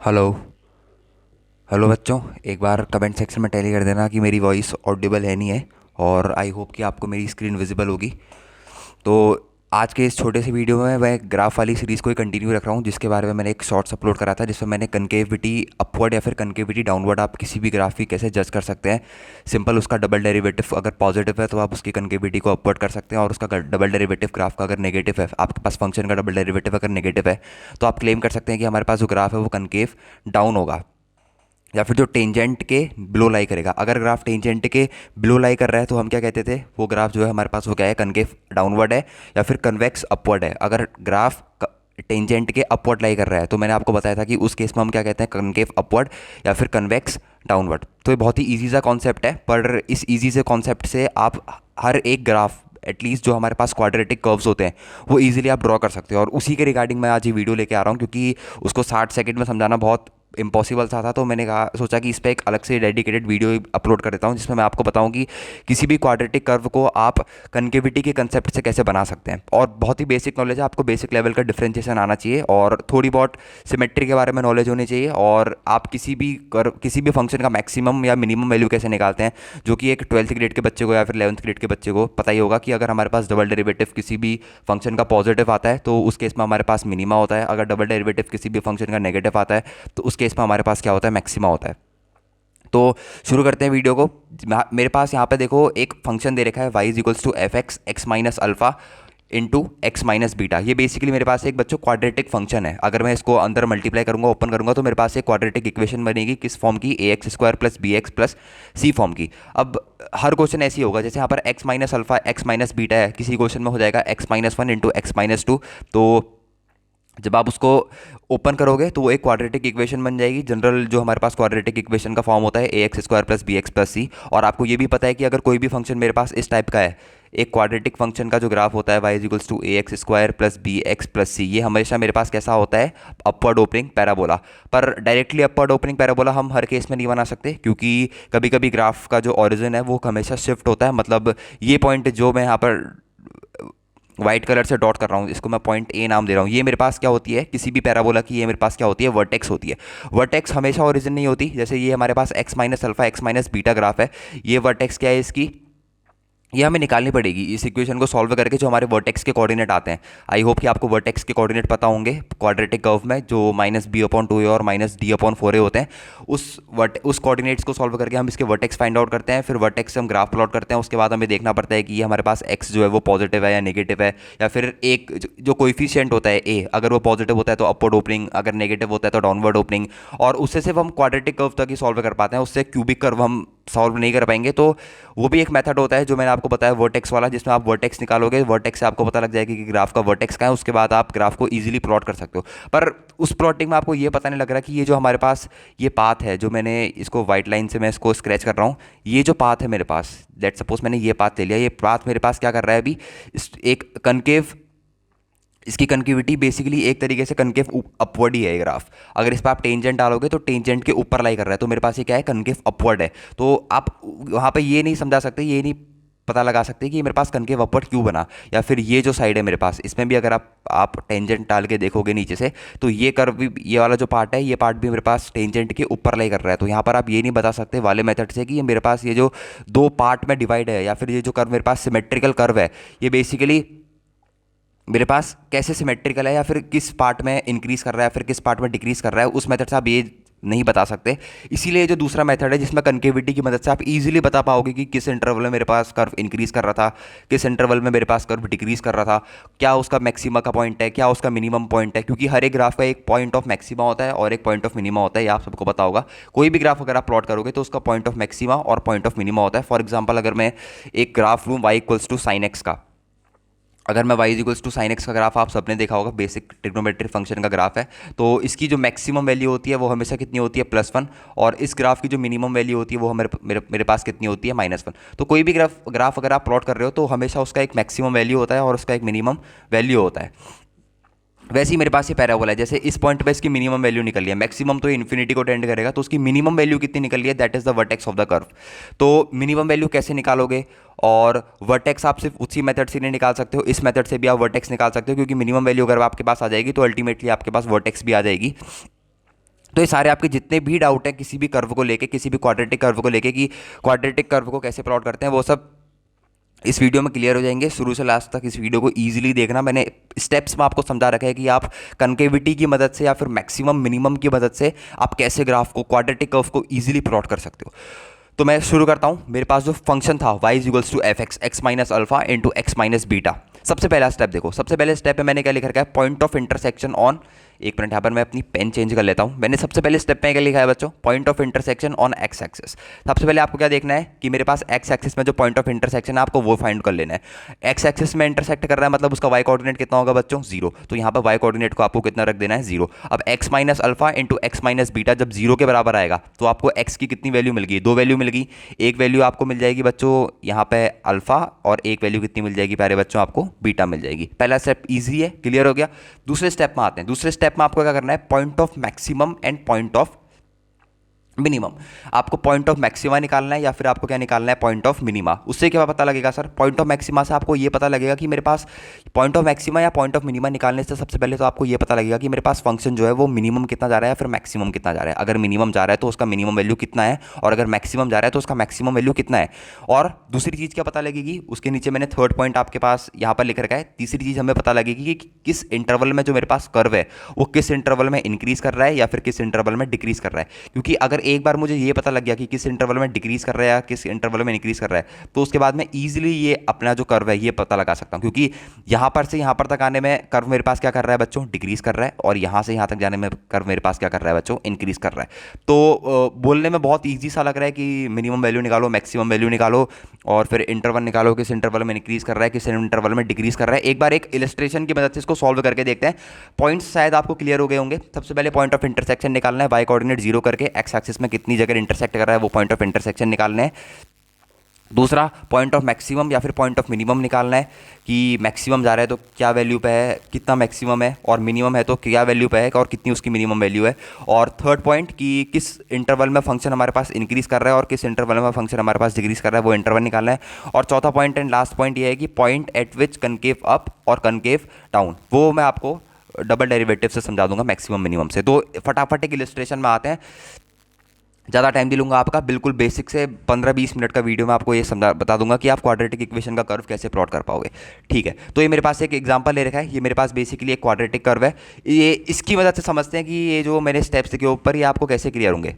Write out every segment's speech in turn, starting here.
Hello. Hello बच्चों, एक बार comment section में टैली कर देना कि मेरी वॉइस ऑडिबल है नहीं है। और आई होप कि आपको मेरी स्क्रीन विजिबल होगी। तो आज के इस छोटे से वीडियो में मैं ग्राफ वाली सीरीज़ को ही कंटिन्यू रख रहा हूँ, जिसके बारे में मैंने एक शॉर्ट्स अपलोड करा था, जिसमें मैंने कनकेविटी अपवर्ड या फिर कनकेविटी डाउनवर्ड आप किसी भी ग्राफ की कैसे जज कर सकते हैं। सिंपल, उसका डबल डेरिवेटिव अगर पॉजिटिव है तो आप उसकी कनकेविटी को अपवर्ड कर सकते हैं, और उसका डबल डेरिवेटिव ग्राफ का अगर नेगेटिव है, आपके पास फंक्शन का डबल डेरिवेटिव अगर नेगेटिव है, तो आप क्लेम कर सकते हैं कि हमारे पास जो ग्राफ है वो कनकेव डाउन होगा, या फिर जो टेंजेंट के ब्लो लाई करेगा। अगर ग्राफ टेंजेंट के ब्लो लाई कर रहा है तो हम क्या कहते थे, वो ग्राफ जो है हमारे पास वो क्या है, कनकेव डाउनवर्ड है या फिर कन्वेक्स अपवर्ड है। अगर ग्राफ टेंजेंट के अपवर्ड लाई कर रहा है तो मैंने आपको बताया था कि उस केस में हम क्या कहते हैं, कनकेव अपवर्ड या फिर कन्वेक्स डाउनवर्ड। तो ये बहुत ही ईजी सा कॉन्सेप्ट है, पर इस ईजी से कॉन्सेप्ट से आप हर एक ग्राफ, एटलीस्ट जो हमारे पास क्वाड्रेटिक कर्व्स होते हैं, वो इजीली आप ड्रॉ कर सकते हो। और उसी के रिगार्डिंग मैं आज ये वीडियो लेके आ रहा हूँ, क्योंकि उसको 60 सेकंड में समझाना बहुत इम्पॉसिबल सा था। तो मैंने कहा, सोचा कि इस पर एक अलग से डेडिकेटेड वीडियो अपलोड कर देता हूँ, जिसमें मैं आपको बताऊँ कि किसी भी क्वाड्रेटिक कर्व को आप कनकेविटी के कंसेप्ट से कैसे बना सकते हैं। और बहुत ही बेसिक नॉलेज है, आपको बेसिक लेवल का डिफरेंशिएशन आना चाहिए, और थोड़ी बहुत सिमेट्री के बारे में नॉलेज होनी चाहिए। और आप किसी भी फंक्शन का मैक्सिमम या मिनिमम वैल्यू कैसे निकालते हैं, जो कि एक 12th ग्रेड के बच्चे को या फिर 11th ग्रेड के बच्चे को पता ही होगा कि अगर हमारे पास डबल डेरिवेटिव किसी भी फंक्शन का पॉजिटिव आता है तो उस केस में हमारे पास मिनिमा होता है। अगर डबल डेरिवेटिव किसी भी फंक्शन का नेगेटिव आता है तो उस केस में हमारे पास क्या होता है, मैक्सिमा होता है। तो शुरू करते हैं वीडियो को। मेरे पास यहाँ पे देखो एक फंक्शन दे रखा है, y is equals to F X X minus alpha into x minus beta. ये बेसिकली मेरे पास एक बच्चों क्वाड्रेटिक फंक्शन है। अगर मैं इसको अंदर मल्टीप्लाई करूंगा, ओपन करूंगा, तो मेरे पास एक क्वाड्रेटिक इक्वेशन बनेगी, किस फॉर्म की, a x square plus b x plus c form की। अब हर क्वेश्चन ऐसी होगा, जैसे यहाँ पर x minus alpha x minus beta है, किसी क्वेश्चन में हो जाएगा x minus one into x minus two. तो जब आप उसको ओपन करोगे तो वो एक क्वाड्रेटिक इक्वेशन बन जाएगी। जनरल जो हमारे पास क्वाड्रेटिक इक्वेशन का फॉर्म होता है, a x square plus b x plus c. और आपको ये भी पता है कि अगर कोई भी फंक्शन मेरे पास इस टाइप का है, एक क्वाड्रेटिक फंक्शन का जो ग्राफ होता है, y is equals to a x square plus b x plus c, ये हमेशा मेरे पास कैसा होता है, अपवर्ड ओपनिंग पैराबोला। पर डायरेक्टली अपवर्ड ओपनिंग पैराबोला हम हर केस में नहीं बना सकते, क्योंकि कभी कभी ग्राफ का जो ओरिजिन है वो हमेशा शिफ्ट होता है। मतलब ये पॉइंट जो मैं यहाँ पर व्हाइट कलर से डॉट कर रहा हूँ, इसको मैं पॉइंट ए नाम दे रहा हूँ, ये मेरे पास क्या होती है, किसी भी पैराबोला की ये मेरे पास क्या होती है, वर्टेक्स होती है। वर्टेक्स हमेशा ओरिजिन नहीं होती। जैसे ये हमारे पास x minus alpha x minus beta graph है, ये वर्टेक्स क्या है इसकी, ये हमें निकालनी पड़ेगी इस इक्वेशन को सॉल्व करके, जो हमारे वर्टेक्स के कोऑर्डिनेट आते हैं। आई होप कि आपको वर्टेक्स के कोऑर्डिनेट पता होंगे क्वाड्रेटिक कर्व में, जो माइनस बी अपॉन टू ए और माइनस डी अपॉन फोर ए होते हैं। उस कोऑर्डिनेट्स को सॉल्व करके हम इसके वर्टेक्स फाइंड आउट करते हैं, फिर वर्टेक्स से हम ग्राफ प्लॉट करते हैं। उसके बाद हमें देखना पड़ता है कि ये हमारे पास एक्स जो है वो पॉजिटिव है या नेगेटिव है, या फिर एक जो कोइफिशिएंट होता है ए, अगर वो पॉजिटिव होता है तो अपवर्ड ओपनिंग, अगर नेगेटिव होता है तो डाउनवर्ड ओपनिंग। और उससे सिर्फ हम क्वाड्रेटिक कर्व तक ही सॉल्व कर पाते हैं, उससे क्यूबिक कर्व हम सॉल्व नहीं कर पाएंगे। तो वो भी एक मेथड होता है जो मैंने आपको बताया, वर्टेक्स वाला, जिसमें आप वर्टेक्स निकालोगे, वर्टेक्स से आपको पता लग जाएगा कि ग्राफ का वर्टेक्स कहाँ है। उसके बाद आप ग्राफ को इजीली प्लॉट कर सकते हो। पर उस प्लॉटिंग में आपको ये पता नहीं लग रहा कि ये जो हमारे पास ये पाथ है, जो मैंने इसको व्हाइट लाइन से मैं इसको स्क्रैच कर रहा हूँ, ये जो पाथ है मेरे पास, लेट्स सपोज मैंने ये पाथ ले लिया, ये पाथ मेरे पास क्या कर रहा है अभी, एक कनकेव, इसकी कनकेविटी बेसिकली एक तरीके से कनकेव अपवर्ड ही है ये ग्राफ। अगर इस पर आप टेंजेंट डालोगे तो टेंजेंट के ऊपर लाई कर रहा है, तो मेरे पास ये क्या है, कनकेव अपवर्ड है। तो आप वहाँ पे ये नहीं समझा सकते, ये नहीं पता लगा सकते कि ये मेरे पास कनकेव अपवर्ड क्यों बना। या फिर ये जो साइड है मेरे पास, इसमें भी अगर आप टेंजेंट डाल के देखोगे नीचे से, तो ये कर्व भी, ये वाला जो पार्ट है, ये पार्ट भी मेरे पास टेंजेंट के ऊपर लाई कर रहा है। तो यहाँ पर आप ये नहीं बता सकते वाले मेथड से कि ये मेरे पास ये जो दो पार्ट में डिवाइड है, या फिर ये जो कर्व मेरे पास सिमेट्रिकल कर्व है, ये बेसिकली मेरे पास कैसे सिमेट्रिकल है, या फिर किस पार्ट में इंक्रीज कर रहा है, फिर किस पार्ट में डिक्रीज कर रहा है। उस मेथड से आप ये नहीं बता सकते। इसीलिए जो दूसरा मेथड है, जिसमें कनकेविटी की मदद से आप इजीली बता पाओगे कि किस इंटरवल में मेरे पास कर्व इंक्रीज कर रहा था, किस इंटरवल में मेरे पास कर्व डिक्रीज कर रहा था, क्या उसका मैक्सिमा का पॉइंट है, क्या उसका मिनिमम पॉइंट है। क्योंकि हर एक ग्राफ का एक पॉइंट ऑफ मैक्सिमा होता है और एक पॉइंट ऑफ मिनिमा होता है, ये आप सबको पता होगा। कोई भी ग्राफ अगर आप प्लॉट करोगे तो उसका पॉइंट ऑफ मैक्सिमा और पॉइंट ऑफ मिनिमा होता है। फॉर एग्जाम्पल, अगर मैं एक ग्राफ लूँ Y equals to sine X का, अगर मैं y equals to sine X का ग्राफ, आप सबने देखा होगा, बेसिक ट्रिग्नोमेट्रिक फंक्शन का ग्राफ है, तो इसकी जो मैक्सिमम वैल्यू होती है वो हमेशा कितनी होती है, +1। और इस ग्राफ की जो मिनिमम वैल्यू होती है वो मेरे पास कितनी होती है, -1। तो कोई भी ग्राफ अगर आप प्लॉट कर रहे हो तो हमेशा उसका एक मैक्सिमम वैल्यू होता है और उसका एक मिनिमम वैल्यू होता है। वैसे ही मेरे पास ये पैराबोला है, जैसे इस पॉइंट पे इसकी मिनिमम वैल्यू निकल रही है, मैक्सिमम तो इन्फिनिटी को टेंड करेगा, तो उसकी मिनिमम वैल्यू कितनी निकल रही है, that is the vertex of the curve. तो मिनिमम वैल्यू कैसे निकालोगे, और वर्टेक्स आप सिर्फ उसी मेथड से नहीं निकाल सकते हो, इस मेथड से भी आप वर्टेक्स निकाल सकते हो, क्योंकि मिनिमम वैल्यू अगर आपके पास आ जाएगी तो अल्टीमेटली आपके पास वर्टेक्स भी आ जाएगी। तो ये सारे आपके जितने भी डाउट हैं किसी भी कर्व को लेके, किसी भी क्वाड्रेटिक कर्व को लेके कि क्वाड्रेटिक कर्व को कैसे प्लॉट करते हैं, वो सब इस वीडियो में क्लियर हो जाएंगे। शुरू से लास्ट तक इस वीडियो को इजीली देखना। मैंने स्टेप्स में आपको समझा रखा है कि आप कनकेविटी की मदद से या फिर मैक्सिमम मिनिमम की मदद से आप कैसे ग्राफ को, क्वाड्रेटिक कर्व को इजीली प्लॉट कर सकते हो। तो मैं शुरू करता हूं। मेरे पास जो फंक्शन था y equals to F X, X minus alpha into x minus beta. सबसे पहला स्टेप देखो, सबसे पहले स्टेप में मैंने क्या लिख रखा है, पॉइंट ऑफ इंटरसेक्शन ऑन, एक मिनट यहाँ पर मैं अपनी पेन चेंज कर लेता हूँ। मैंने सबसे पहले स्टेप में क्या लिखा है बच्चों, point of intersection on x axis. सबसे पहले आपको क्या देखना है कि मेरे पास एक्स एक्सिस में जो पॉइंट ऑफ इंटरसेक्शन है आपको वो फाइंड कर लेना है। एक्स एक्सिस में इंटरसेक्ट कर रहा है मतलब उसका वाई कोऑर्डिनेट कितना होगा बच्चों, 0। तो यहाँ पर वाई कोऑर्डिनेट को आपको कितना रख देना है, 0। अब x minus alpha into x minus beta जब 0 के बराबर आएगा तो आपको एक्स की कितनी वैल्यू मिल गई, 2 वैल्यू मिल गई। एक वैल्यू आपको मिल जाएगी बच्चों यहाँ पे अल्फा, और एक वैल्यू कितनी मिल जाएगी प्यारे बच्चों, आपको बीटा मिल जाएगी। पहला स्टेप इजी है, क्लियर हो गया। दूसरे स्टेप में आते हैं। दूसरे स्टेप में आपको क्या करना है, point of maximum and point of minimum. आपको पॉइंट ऑफ मैक्सिमा निकालना है या फिर आपको क्या निकालना है, पॉइंट ऑफ मिनिमा। उससे क्या पता लगेगा सर, पॉइंट ऑफ मैक्सिमा से आपको ये पता लगेगा कि मेरे पास पॉइंट ऑफ मैक्सिमा या पॉइंट ऑफ मिनिमा निकालने से सबसे पहले तो आपको ये पता लगेगा कि मेरे पास फंक्शन जो है वो मिनिमम कितना जा रहा है या फिर मैक्सिमम कितना जा रहा है। अगर मिनिमम जा रहा है तो उसका मिनिमम वैल्यू कितना है, और अगर मैक्सिमम जा रहा है तो उसका मैक्सिमम वैल्यू कितना है। और दूसरी चीज़ क्या पता लगेगी, उसके नीचे मैंने थर्ड पॉइंट आपके पास यहाँ पर लिख रखा है। तीसरी चीज़ हमें पता लगेगी कि किस इंटरवल में जो मेरे पास कर्व है वो किस इंटरवल में इंक्रीज कर रहा है या फिर किस इंटरवल में डिक्रीज कर रहा है। क्योंकि अगर एक बार मुझे ये पता लग गया कि किस इंटरवल में डिक्रीज कर रहा है या किस इंटरवल में इंक्रीज कर रहा है, तो उसके बाद मैं इजीली ये अपना जो कर्व है ये पता लगा सकता हूं। क्योंकि यहां पर से यहां पर तक आने में कर्व मेरे पास क्या कर रहा है बच्चों, डिक्रीज कर रहा है, और यहां से यहां तक जाने में कर्व मेरे पास क्या कर रहा है बच्चों, इंक्रीज कर रहा है। तो बोलने में बहुत ईजी सा लग रहा है कि मिनिमम वैल्यू निकालो, मैक्सिमम वैल्यू निकालो, और फिर इंटरवल निकालो किस इंटरवल में इंक्रीज कर रहा है, किस इंटरवल में डिक्रीज कर रहा है। एक बार एक इलस्ट्रेशन की मदद से इसको सॉल्व करके देखते हैं। पॉइंट्स शायद आपको क्लियर हो गए होंगे। सबसे पहले पॉइंट ऑफ इंटरसेक्शन निकालना है, वाई कोऑर्डिनेट 0 करके एक्स एक्सिस में कितनी जगह इंटरसेक्ट कर रहा है वो पॉइंट ऑफ इंटरसेक्शन निकालना है। दूसरा पॉइंट ऑफ मैक्सिमम या फिर पॉइंट ऑफ मिनिमम निकालना है कि मैक्सिमम जा रहा है तो क्या वैल्यू पे है, कितना मैक्सिमम है, और मिनिमम है तो क्या वैल्यू पे है और कितनी उसकी मिनिमम वैल्यू है। और थर्ड पॉइंट कि किस इंटरवल में फंक्शन हमारे पास इंक्रीज कर रहा है और किस इंटरवल में फंक्शन हमारे पास डिक्रीज कर रहा है, वो इंटरवल निकालना है। और चौथा पॉइंट एंड लास्ट पॉइंट ये है कि पॉइंट एट विच कनकेव अप और कनकेव डाउन, वो मैं आपको डबल डेरिवेटिव से समझा दूंगा मैक्सिमम मिनिमम से। तो फटाफट एक इलस्ट्रेशन में आते हैं, ज़्यादा टाइम नहीं लूँगा आपका, बिल्कुल बेसिक से 15-20 मिनट का वीडियो में आपको ये समझा बता दूंगा कि आप क्वाड्रेटिक इक्वेशन का कर्व कैसे प्लॉट कर पाओगे। ठीक है, तो ये मेरे पास एक एग्जांपल ले रखा है। ये मेरे पास बेसिकली एक क्वाड्रेटिक कर्व है। ये इसकी मदद से समझते हैं कि ये जो मैंने स्टेप्स के ऊपर ये आपको कैसे क्लियर होंगे।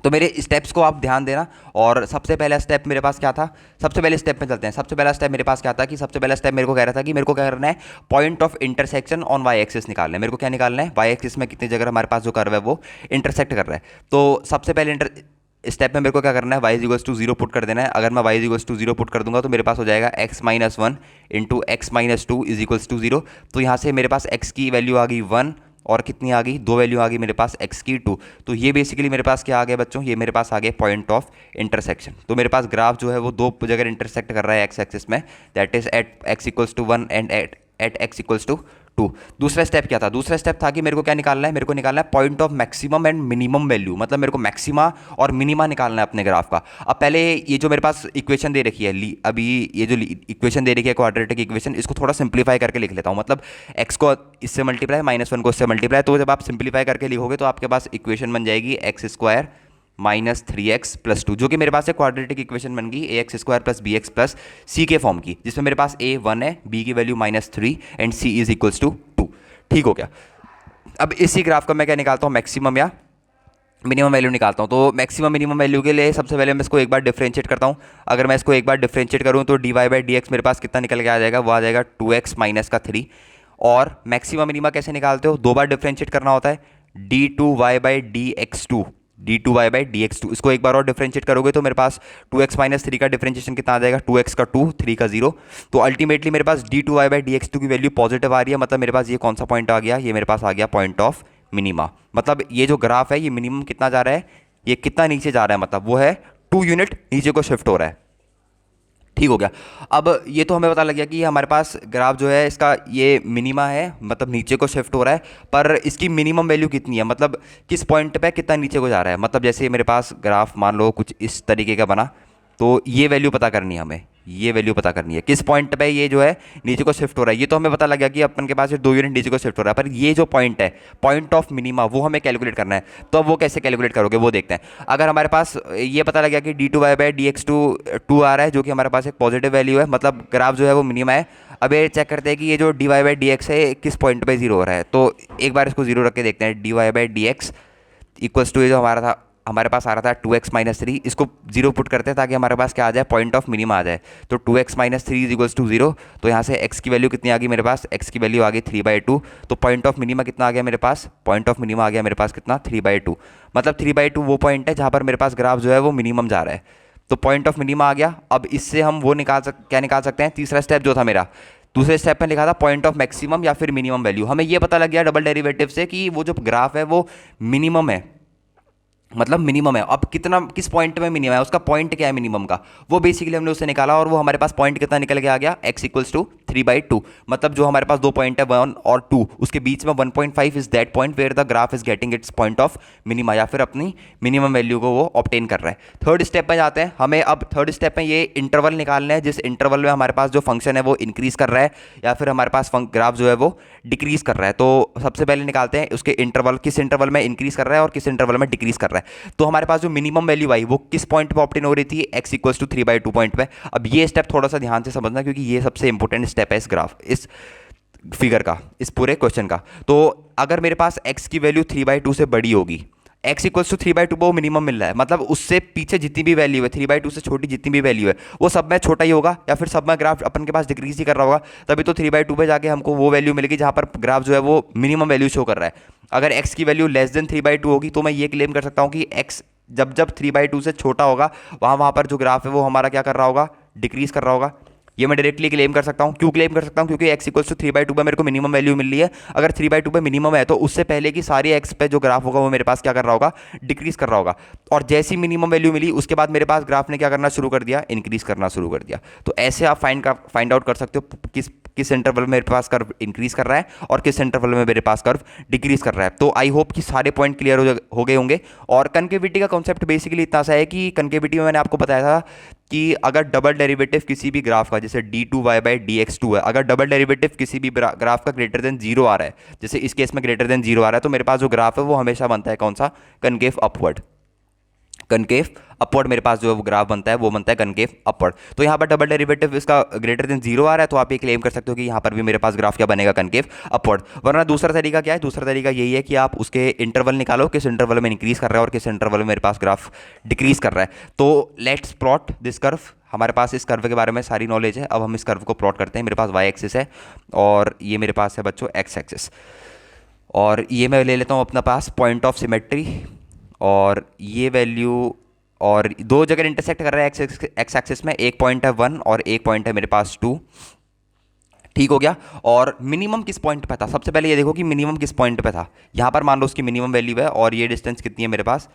तो मेरे स्टेप्स को आप ध्यान देना। और सबसे पहला स्टेप मेरे पास क्या था, सबसे पहले स्टेप में चलते हैं। सबसे पहला स्टेप मेरे पास क्या था कि सबसे पहला स्टेप मेरे को कह रहा था कि मेरे को क्या करना है, point of intersection on Y axis निकालना है। मेरे को क्या निकालना है, वाई एक्सिस में कितनी जगह हमारे पास जो कर्व है वो इंटरसेक्ट कर रहा है। तो सबसे पहले स्टेप में मेरे को क्या करना है, y इक्वल्स टू 0 पुट कर देना है। अगर मैं y इक्वल्स टू 0 पुट कर दूंगा तो मेरे पास हो जाएगा x minus 1 into x minus 2 is equals to 0। तो यहाँ से मेरे पास x की वैल्यू आ गई 1, और कितनी आ गई, 2 वैल्यू आ गई मेरे पास x की 2। तो ये बेसिकली मेरे पास क्या आ गया बच्चों, ये मेरे पास आ गया पॉइंट ऑफ इंटरसेक्शन। तो मेरे पास ग्राफ जो है वो दो जगह इंटरसेक्ट कर रहा है एक्स एक्सिस में, that is at x equals to 1 and at x equals to 2। दूसरा स्टेप क्या था, दूसरा स्टेप था कि मेरे को क्या निकालना है, मेरे को निकालना है point of maximum and minimum value. मतलब मेरे को मैक्सिमा और मिनिमा निकालना है अपने ग्राफ का। अब पहले ये जो मेरे पास इक्वेशन दे रखी है, अभी ये जो इक्वेशन दे रखी है क्वाड्रेटिक इक्वेशन, इसको थोड़ा सिंप्लीफाई करके लिख लेता हूँ। मतलब x को इससे मल्टीप्लाई, -1 को इससे मल्टीप्लाई। तो जब आप सिंप्लीफाई करके लिखोगे तो आपके पास इक्वेशन बन जाएगी x square minus 3x plus 2, जो कि मेरे पास एक क्वाड्रेटिक इक्वेशन बन गई ax square plus bx plus c के फॉर्म की, जिसमें मेरे पास a 1 है, b की value -3 and c is equals to 2। ठीक हो गया। अब इसी ग्राफ का मैं क्या निकालता हूँ, मैक्सिमम या मिनिमम वैल्यू निकालता हूँ। तो मैक्सिमम मिनिमम वैल्यू के लिए सबसे पहले मैं इसको एक बार डिफरेंशिएट करता हूँ। अगर मैं इसको एक बार डिफरेंशिएट करूँ तो dy बाई डी एक्स मेरे पास कितना निकल के आ जाएगा, वो आ जाएगा 2x माइनस का 3। और मैक्सिमम मिनिमा कैसे निकालते हो, दो बार डिफरेंशिएट करना होता है, d2y बाई dx2, इसको एक बार और डिफरेंशिएट करोगे तो मेरे पास 2x माइनस 3 का डिफरेंशिएशन कितना आ जाएगा, 2x का 2, 3 का 0। तो अल्टीमेटली मेरे पास d2y बाई dx2 की वैल्यू पॉजिटिव आ रही है। मतलब मेरे पास ये कौन सा पॉइंट आ गया, ये मेरे पास आ गया पॉइंट ऑफ मिनिमा। मतलब ये जो ग्राफ है ये मिनिमम कितना जा रहा है, ये कितना नीचे जा रहा है, मतलब वो है 2 यूनिट नीचे को शिफ्ट हो रहा है। ठीक हो गया। अब ये तो हमें पता लग गया कि हमारे पास ग्राफ जो है इसका ये मिनिमा है, मतलब नीचे को शिफ्ट हो रहा है। पर इसकी मिनिमम वैल्यू कितनी है, मतलब किस पॉइंट पे कितना नीचे को जा रहा है। मतलब जैसे मेरे पास ग्राफ मान लो कुछ इस तरीके का बना, तो ये वैल्यू पता करनी है हमें, ये वैल्यू पता करनी है किस पॉइंट पे ये जो है नीचे को शिफ्ट हो रहा है। ये तो हमें पता लग गया कि अपन के पास ये 2 यूनिट नीचे को शिफ्ट हो रहा है, पर ये जो पॉइंट है, पॉइंट ऑफ मिनिमा, वो हमें कैलकुलेट करना है। तो अब वो कैसे कैलकुलेट करोगे वो देखते हैं। अगर हमारे पास ये पता लग गया कि d2y/dx2 2 आ रहा है, जो कि हमारे पास एक पॉजिटिव वैल्यू है, मतलब ग्राफ जो है वो मिनिमा है। अब ये चेक करते हैं कि ये जो dy/dx है किस पॉइंट पे जीरो हो रहा है। तो एक बार इसको जीरो रख के देखते हैं। dy/dx इक्वल्स टू ये जो हमारा था, हमारे पास आ रहा था 2x-3, इसको जीरो पुट करते हैं ताकि हमारे पास क्या आ जाए, पॉइंट ऑफ मिनिमा आ जाए। तो 2x-3 इज इक्वल्स टू 0। तो यहाँ से x की वैल्यू कितनी आ गई मेरे पास, x की वैल्यू आ गई 3/2। तो पॉइंट ऑफ मिनिमा कितना आ गया मेरे पास, पॉइंट ऑफ मिनिमा आ गया मेरे पास कितना, 3/2। मतलब 3/2 वो पॉइंट है जहाँ पर मेरे पास ग्राफ जो है वो मिनिमम जा रहा है। तो पॉइंट ऑफ मिनिमा आ गया। अब इससे हम वो क्या निकाल सकते हैं, तीसरा स्टेप जो था मेरा, दूसरे स्टेप में लिखा था पॉइंट ऑफ मैक्सिमम या फिर मिनिमम वैल्यू। हमें ये पता लग गया डबल डेरिवेटिव से कि वो जो ग्राफ है वो मिनिमम है, मतलब मिनिमम है। अब कितना, किस पॉइंट में मिनिमम है, उसका पॉइंट क्या है मिनिमम का, वो बेसिकली हमने उससे निकाला और वो हमारे पास पॉइंट कितना निकल के आ गया, x इक्वल्स टू 3/2। मतलब जो हमारे पास दो पॉइंट है 1 और 2, उसके बीच में 1.5 is that point where the graph is getting its point of minima, या फिर अपनी मिनिमम वैल्यू को वो ऑब्टेन कर रहा है। थर्ड स्टेप में जाते हैं। हमें अब थर्ड स्टेप में ये इंटरवल निकालना है जिस इंटरवल में हमारे पास जो फंक्शन है वो इंक्रीज कर रहा है या फिर हमारे पास ग्राफ जो है वो डिक्रीज कर रहा है। तो सबसे पहले निकालते हैं उसके इंटरवल, किस इंटरवल में इंक्रीज कर रहा है और किस इंटरवल में डिक्रीज कर रहा है। तो हमारे पास जो मिनिमम वैल्यू आई वो किस पॉइंट पे ऑब्टेन हो रही थी, x इक्वल्स टू 3/2 पॉइंट पे। अब ये स्टेप थोड़ा सा ध्यान से समझना क्योंकि ये सबसे इंपॉर्टेंट स्टेप है इस ग्राफ, इस फिगर का, इस पूरे क्वेश्चन का। तो अगर मेरे पास x की वैल्यू 3/2 से बड़ी होगी, x इक्वल्स टू 3/2 वो मिनिमम मिल रहा है, मतलब उससे पीछे जितनी भी वैल्यू है, 3/2 से छोटी जितनी भी वैल्यू है वो सब में छोटा ही होगा, या फिर सब में ग्राफ अपन के पास डिक्रीज ही कर रहा होगा। तभी तो 3/2 पे जाके हमको वो वैल्यू मिलेगी जहां पर ग्राफ जो है वो मिनिमम वैल्यू शो कर रहा है। अगर x की वैल्यू लेस देन 3/2 होगी तो मैं ये क्लेम कर सकता हूँ कि x जब जब 3/2 से छोटा होगा वहाँ पर जो ग्राफ है वो हमारा क्या कर रहा होगा, डिक्रीज कर रहा होगा। ये मैं डायरेक्टली क्लेम कर सकता हूँ। क्यों क्लेम कर सकता हूँ, क्योंकि x इक्वल्स टू 3/2 पे मेरे को मिनिमम वैल्यू मिल रही है। अगर 3/2 पे मिनिमम है तो उससे पहले की सारी x पे जो ग्राफ होगा वो मेरे पास क्या कर रहा होगा, डिक्रीज कर रहा होगा। और जैसी मिनिमम वैल्यू मिली उसके बाद मेरे पास ग्राफ ने क्या करना शुरू कर दिया, इंक्रीज करना शुरू कर दिया। तो ऐसे आप फाइंड आउट कर सकते हो किस इंटरवल में मेरे पास कर्व इंक्रीज कर रहा है और किस इंटरवल में मेरे पास कर्व डिक्रीज कर रहा है। तो आई होप कि सारे पॉइंट क्लियर हो गए होंगे। और कनकेविटी का कॉन्सेप्ट बेसिकली इतना सा है कि कनकेविटी में मैंने आपको बताया था कि अगर डबल डेरिवेटिव किसी भी ग्राफ का, जैसे d2y/dx2 है, अगर डबल डेरिवेटिव किसी भी ग्राफ का ग्रेटर देन 0 आ रहा है, जैसे इस केस में ग्रेटर देन 0 आ रहा है, तो मेरे पास जो ग्राफ है वो हमेशा बनता है कौन सा, कनकेव अपवर्ड। कनकेव अपवर्ड मेरे पास जो है वो ग्राफ बनता है, वो बनता है कनकेव अपवर्ड। तो यहाँ पर डबल डेरिवेटिव इसका ग्रेटर देन 0 आ रहा है, तो आप ये क्लेम कर सकते हो कि यहाँ पर भी मेरे पास ग्राफ क्या बनेगा, कनकेव अपवर्ड। वरना दूसरा तरीका क्या है, दूसरा तरीका यही है कि आप उसके इंटरवल निकालो, किस इंटरवल में इंक्रीज कर रहा है और किस इंटरवल में मेरे पास ग्राफ डिक्रीज कर रहा है। तो लेट्स प्लॉट दिस कर्व। हमारे पास इस कर्व के बारे में सारी नॉलेज है। अब हम इस कर्व को प्लॉट करते हैं। मेरे पास y एक्सिस है और ये मेरे पास है बच्चों x एक्सिस, और ये मैं ले लेता हूँ अपना पास पॉइंट ऑफ सिमेट्री, और ये वैल्यू और दो जगह इंटरसेक्ट कर रहा है एक्स एक्सिस में, एक पॉइंट है 1 और एक पॉइंट है मेरे पास 2। ठीक हो गया। और मिनिमम किस पॉइंट पे था, सबसे पहले ये देखो कि मिनिमम किस पॉइंट पे था। यहाँ पर मान लो उसकी मिनिमम वैल्यू है और ये डिस्टेंस कितनी है मेरे पास,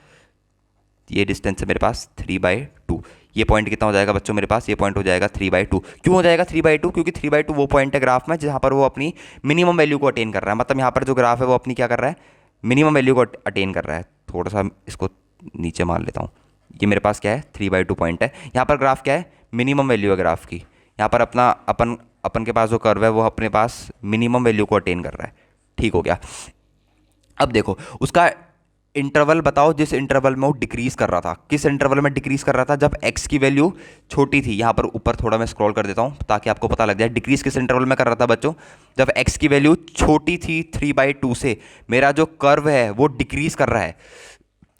ये डिस्टेंस है मेरे पास 3/2। ये पॉइंट कितना हो जाएगा बच्चों मेरे पास, ये पॉइंट हो जाएगा 3/2। क्यों हो जाएगा 3/2, क्योंकि 3/2 वो पॉइंट है ग्राफ में जहाँ पर वो अपनी मिनिमम वैल्यू को अटेन कर रहा है। मतलब यहाँ पर जो ग्राफ है वो अपनी क्या कर रहा है, मिनिमम वैल्यू को अटेन कर रहा है। थोड़ा सा इसको नीचे मान लेता हूँ। ये मेरे पास क्या है, 3/2 पॉइंट है। यहाँ पर ग्राफ क्या है, मिनिमम वैल्यू है ग्राफ की। यहाँ पर अपना अपन के पास जो कर्व है वो अपने पास मिनिमम वैल्यू को अटेन कर रहा है। ठीक हो गया। अब देखो उसका इंटरवल बताओ जिस इंटरवल में वो डिक्रीज कर रहा था। किस इंटरवल में डिक्रीज कर रहा था, जब x की वैल्यू छोटी थी। यहाँ पर ऊपर थोड़ा मैं स्क्रॉल कर देता हूँ ताकि आपको पता लग जाए डिक्रीज किस इंटरवल में कर रहा था बच्चों, जब x की वैल्यू छोटी थी 3/2 से। मेरा जो कर्व है वो डिक्रीज कर रहा है,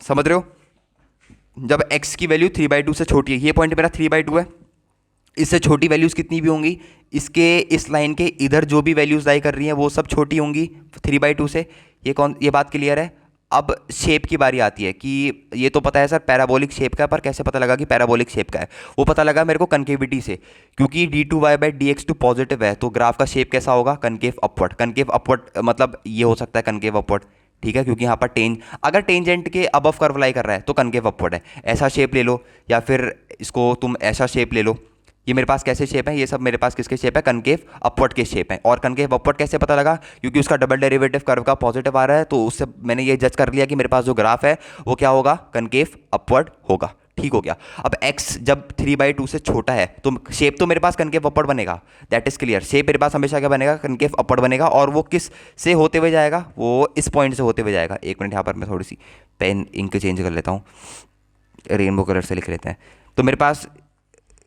समझ रहे हो। जब x की वैल्यू 3/2 से छोटी है, ये पॉइंट मेरा 3/2 है, इससे छोटी वैल्यूज़ कितनी भी होंगी, इसके इस लाइन के इधर जो भी वैल्यूज़ लाई कर रही हैं वो सब छोटी होंगी 3/2 से। ये बात क्लियर है। अब शेप की बारी आती है कि ये तो पता है सर पैराबोलिक शेप का है, पर कैसे पता लगा कि पैराबोलिक शेप का है, वो पता लगा मेरे को कनकेविटी से, क्योंकि d2y/dx2 पॉजिटिव है तो ग्राफ का शेप कैसा होगा, कनकेव अपवर्ड। कनकेव अपवर्ड मतलब ये हो सकता है कनकेव अपवर्ड, ठीक है, क्योंकि यहाँ पर अगर टेंजेंट के अबव कर्व लाई कर रहा है तो कनकेव अपवर्ड है। ऐसा शेप ले लो या फिर इसको तुम ऐसा शेप ले लो। ये मेरे पास कैसे शेप है, ये सब मेरे पास किसके शेप है, कनकेव अपवर्ड के शेप है। और कनकेव अपवर्ड कैसे पता लगा, क्योंकि उसका डबल डेरिवेटिव कर्व का पॉजिटिव आ रहा है, तो उससे मैंने ये जज कर लिया कि मेरे पास जो ग्राफ है वो क्या होगा, कनकेव अपवर्ड होगा। ठीक हो गया। अब x जब 3/2 से छोटा है तो शेप तो मेरे पास कनकेव अपवर्ड बनेगा, दैट इज क्लियर। शेप मेरे पास हमेशा क्या बनेगा, कनकेव अपवर्ड बनेगा। और वो किस से होते हुए जाएगा, वो इस पॉइंट से होते हुए जाएगा। एक मिनट, यहाँ पर मैं थोड़ी सी पेन इंक चेंज कर लेता हूँ, रेनबो कलर से लिख लेते हैं। तो मेरे पास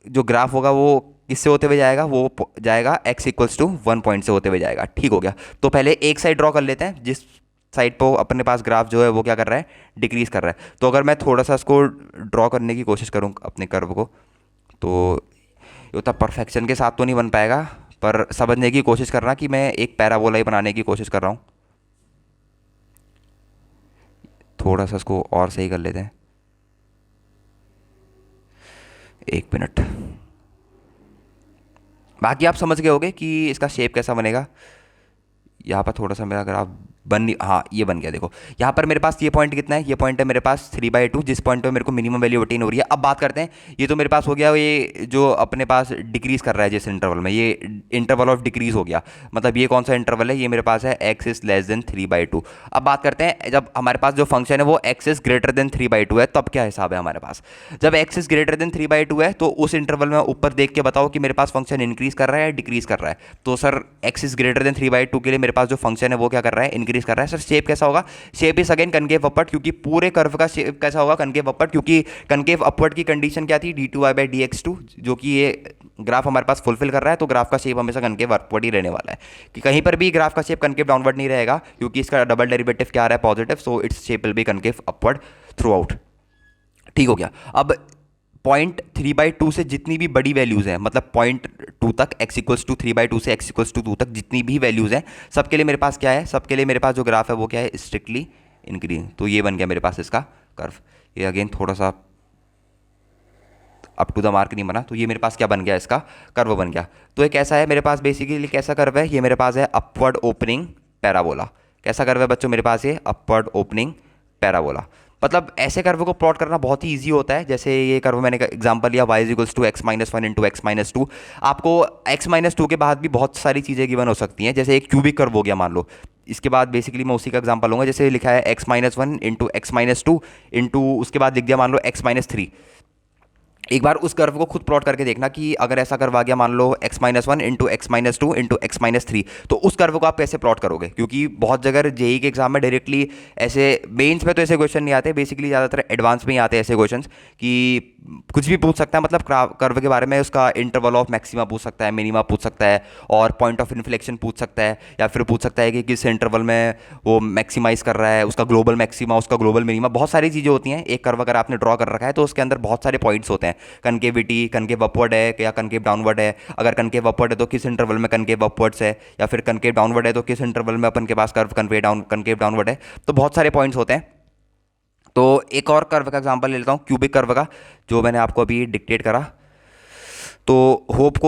जो ग्राफ होगा वो किससे होते हुए जाएगा, वो जाएगा x=1 पॉइंट से होते हुए जाएगा। ठीक हो गया। तो पहले एक साइड ड्रॉ कर लेते हैं, जिस साइड पर अपने पास ग्राफ जो है वो क्या कर रहा है, डिक्रीज कर रहा है। तो अगर मैं थोड़ा सा इसको ड्रॉ करने की कोशिश करूँ अपने कर्व को, तो ये उतना परफेक्शन के साथ तो नहीं बन पाएगा, पर समझने की कोशिश करना कि मैं एक पैराबोला ही बनाने की कोशिश कर रहा हूँ। थोड़ा सा इसको और सही कर लेते हैं, एक मिनट। बाकी आप समझ गए होगे कि इसका शेप कैसा बनेगा। यहाँ पर थोड़ा सा मेरा ग्राफ हाँ ये बन गया। देखो यहाँ पर मेरे पास ये पॉइंट कितना है, ये पॉइंट है मेरे पास 3/2, जिस पॉइंट पे मेरे को मिनिमम वैल्यू ऑब्टेन हो रही है। अब बात करते हैं, ये तो मेरे पास हो गया, ये जो अपने पास डिक्रीज कर रहा है जिस इंटरवल में, ये इंटरवल ऑफ डिक्रीज हो गया। मतलब ये कौन सा इंटरवल है, ये मेरे पास है x <3/2। अब बात करते हैं, जब हमारे पास जो फंक्शन है वो x<3/2 है, तब क्या हिसाब है हमारे पास। जब x<3/2 है तो उस इंटरवल में ऊपर देख के बताओ कि मेरे पास फंक्शन इंक्रीज कर रहा है या डिक्रीज कर रहा है। तो सर x<3/2 के लिए मेरे पास जो फंक्शन है वो क्या कर रहा है, इंक्रीज कर रहा है। सर शेप कैसा होगा, shape is again concave upward, क्योंकि पूरे कर्व का शेप कैसा होगा, कनकेव अपवर्ड, क्योंकि कनकेव अपवर्ड की कंडीशन क्या थी, d2y/dx2, जो कि ये ग्राफ हमारे पास फुलफिल कर रहा है। तो ग्राफ का शेप हमेशा कनकेव अपवर्ड ही रहने वाला है, कि कहीं पर भी ग्राफ का शेप कनकेव डाउनवर्ड नहीं रहेगा, क्योंकि इसका डबल डेरिवेटिव क्या आ रहा है, positive. So its shape will be concave upward through out. ठीक हो गया। अब 0.3/2 से जितनी भी बड़ी वैल्यूज़ हैं, मतलब 0.2 तक, x=3/2 से x=2 तक जितनी भी वैल्यूज़ हैं, सबके लिए मेरे पास क्या है, सबके लिए मेरे पास जो ग्राफ है वो क्या है, स्ट्रिक्टली इंक्रीज। तो ये बन गया मेरे पास इसका कर्व। ये अगेन थोड़ा सा अप टू द मार्क नहीं बना, तो ये मेरे पास क्या बन गया, इसका कर्व बन गया। तो ये कैसा है मेरे पास, बेसिकली कैसा कर्व है, ये मेरे पास है अपवर्ड ओपनिंग पैराबोला। कैसा कर्व है बच्चों मेरे पास, ये अपवर्ड ओपनिंग पैराबोला। मतलब ऐसे कर्व को प्लॉट करना बहुत ही इजी होता है। जैसे ये कर्व मैंने एग्जांपल लिया, y=x-1 × x-2। आपको x-2 के बाद भी बहुत सारी चीज़ें गिवन हो सकती हैं, जैसे एक क्यूबिक कर्व हो गया मान लो। इसके बाद बेसिकली मैं उसी का एग्जांपल लूँगा, जैसे लिखा है x-1 × x-2 इंटू, उसके बाद लिख दिया मान लो x-3। एक बार उस कर्व को खुद प्लॉट करके देखना कि अगर ऐसा कर्व आ गया मान लो x-1 × x-2 × x-3, तो उस कर्व को आप कैसे प्लॉट करोगे। क्योंकि बहुत जगह जेई के एग्जाम में डायरेक्टली ऐसे, मेंस में तो ऐसे क्वेश्चन नहीं आते, बेसिकली ज़्यादातर एडवांस में ही आते हैं ऐसे क्वेश्चन, कि कुछ भी पूछ सकता है, मतलब कर्व के बारे में उसका इंटरवल ऑफ मैक्सिमा पूछ सकता है, मिनिमा पूछ सकता है, और पॉइंट ऑफ इन्फ्लेक्शन पूछ सकता है, या फिर पूछ सकता है कि किस इंटरवल में वो मैक्सिमाइज कर रहा है, उसका ग्लोबल मैक्सिमा, उसका ग्लोबल मिनिमा, बहुत सारी चीज़ें होती हैं। एक कर्व अगर आपने ड्रॉ कर रखा है तो उसके अंदर बहुत सारे पॉइंट्स होते हैं, कनकेविटी, कनकेव अपवर्ड है या कनकेव डाउनवर्ड है। अगर कनकेव अपवर्ड है तो किस इंटरवल में कनकेव अपवर्ड्स है, या फिर कनकेव डाउनवर्ड है तो किस इंटरवल में अपन के पास कर्व कनकेव डाउनवर्ड है। तो बहुत सारे पॉइंट्स होते हैं। तो एक और कर्व का एग्जांपल ले लेता हूँ, क्यूबिक कर्व का, जो मैंने आपको अभी डिक्टेट करा। तो होप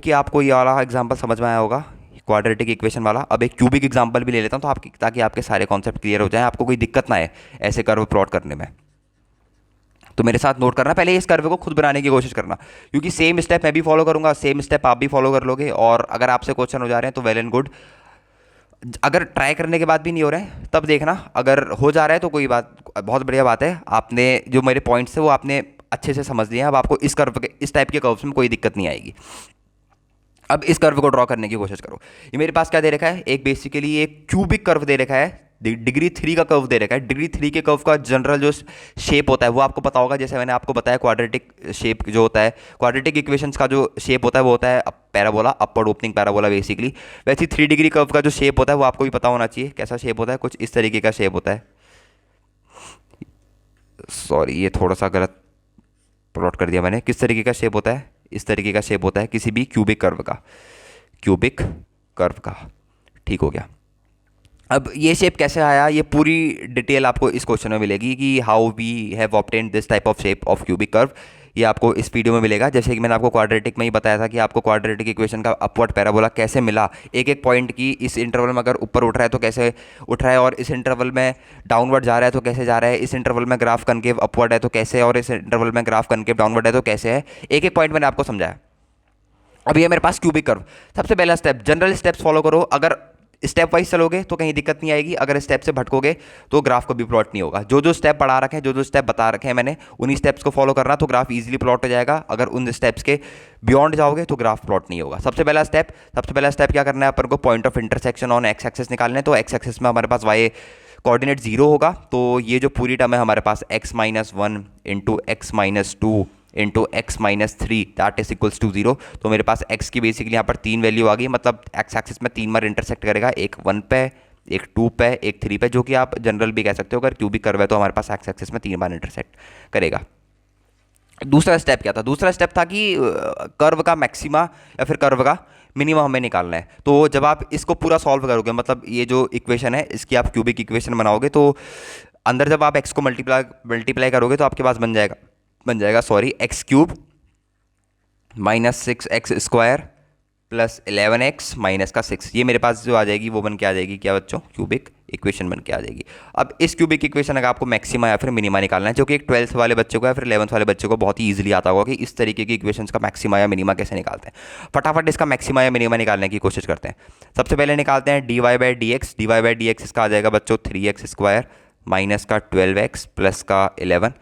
कि आपको ये वाला एग्जांपल समझ में आया होगा, क्वाड्रेटिक इक्वेशन वाला। अब एक क्यूबिक एग्जांपल भी ले लेता हूँ, तो आपकी, ताकि आपके सारे कॉन्सेप्ट क्लियर हो जाए, आपको कोई दिक्कत ना आए ऐसे कर्व प्लॉट करने में। तो मेरे साथ नोट करना, पहले इस कर्व को खुद बनाने की कोशिश करना, क्योंकि सेम स्टेप मैं भी फॉलो करूंगा, सेम स्टेप आप भी फॉलो कर लोगे। और अगर आपसे क्वेश्चन हो जा रहे हैं तो वेल एंड गुड, अगर ट्राई करने के बाद भी नहीं हो रहे हैं तब देखना, अगर हो जा रहा है तो कोई बात, बहुत बढ़िया बात है, आपने जो मेरे पॉइंट्स थे वो आपने अच्छे से समझ लिए हैं। अब आपको इस कर्व के, इस टाइप के कर्व्स में कोई दिक्कत नहीं आएगी। अब इस कर्व को ड्रॉ करने की कोशिश करो। ये मेरे पास क्या दे रखा है, एक बेसिकली एक क्यूबिक कर्व दे रखा है, डिग्री 3 का कर्व दे रखा है। डिग्री 3 के कर्व का जनरल जो शेप होता है वो आपको पता होगा, जैसे मैंने आपको बताया क्वाड्रेटिक शेप जो होता है, क्वाड्रेटिक इक्वेशंस का जो शेप होता है वो होता है parabola, upward opening parabola basically. वैसे 3 डिग्री कर्व का जो शेप होता है वो आपको भी पता होना चाहिए, कैसा शेप होता है, कुछ इस तरीके का शेप होता है। सॉरी, ये थोड़ा सा गलत प्लॉट कर दिया मैंने। किस तरीके का शेप होता है, इस तरीके का शेप होता है किसी भी क्यूबिक कर्व का, क्यूबिक कर्व का। ठीक हो गया। अब ये शेप कैसे आया, ये पूरी डिटेल आपको इस क्वेश्चन में मिलेगी कि how we have obtained this type of shape of cubic curve. ये आपको इस वीडियो में मिलेगा। जैसे कि मैंने आपको क्वाड्रेटिक में ही बताया था कि आपको क्वाड्रेटिक इक्वेशन का अपवर्ड पैराबोला कैसे मिला, एक एक पॉइंट की, इस इंटरवल में अगर ऊपर उठ रहा है तो कैसे उठ रहा है, और इस इंटरवल में डाउनवर्ड जा रहा है तो कैसे जा रहा है, इस इंटरवल में ग्राफ कनकेव अपवर्ड है तो कैसे, और इस इंटरवल में ग्राफ कनकेव डाउनवर्ड है तो कैसे है। एक एक पॉइंट मैंने आपको समझाया। अब ये मेरे पास क्यूबिक कर्व, सबसे पहला स्टेप, जनरल स्टेप्स फॉलो करो। अगर स्टेप वाइज चलोगे तो कहीं दिक्कत नहीं आएगी, अगर स्टेप से भटकोगे तो ग्राफ कभी प्लॉट नहीं होगा। जो जो स्टेप पढ़ा रखे हैं, जो जो स्टेप बता रखे हैं मैंने, उन्हीं स्टेप्स को फॉलो करना तो ग्राफ इजीली प्लॉट हो जाएगा। अगर उन स्टेप्स के बियॉन्ड जाओगे तो ग्राफ प्लॉट नहीं होगा। सबसे पहला स्टेप क्या करना है अपन को, point of intersection on x axis निकालना है। तो एक्स एक्सिस में हमारे पास वाई कोऑर्डिनेट 0 होगा, तो ये जो पूरी टर्म है हमारे पास x-1 into x-2 into x-3 that is equals to 0। तो मेरे पास x की बेसिकली यहाँ पर 3 वैल्यू आ गई, मतलब x एक्सिस में 3 बार इंटरसेक्ट करेगा, एक 1 पे, एक 2 पे, एक 3 पे, जो कि आप जनरल भी कह सकते हो, अगर क्यूबिक कर्व है तो हमारे पास x एक्सिस में 3 बार इंटरसेक्ट करेगा। दूसरा स्टेप क्या था, दूसरा स्टेप था कि कर्व का मैक्सिमा या फिर कर्व का मिनिमम हमें निकालना है। तो जब आप इसको पूरा सॉल्व करोगे, मतलब ये जो इक्वेशन है इसकी आप क्यूबिक इक्वेशन बनाओगे, तो अंदर जब आप x को मल्टीप्लाई करोगे तो आपके पास बन जाएगा x cube minus 6x² plus 11x minus का 6, ये मेरे पास जो आ जाएगी वो बन के आ जाएगी क्या बच्चों, क्यूबिक इक्वेशन बन के आ जाएगी। अब इस क्यूबिक इक्वेशन का आपको मैक्सिमा या फिर मिनिमा निकालना है, जो कि एक 12th वाले बच्चे को या फिर 11th वाले बच्चे को बहुत ही ईजिली आता होगा कि इस तरीके की इक्वेशंस का मैक्सिमा या मिनिमा कैसे निकालते हैं। फटाफट इसका मैक्सिमा या मिनिमा निकालने की कोशिश करते हैं। सबसे पहले निकालते हैं dy/dx इसका आ जाएगा बच्चों 3x² माइनस का 12x प्लस का 11,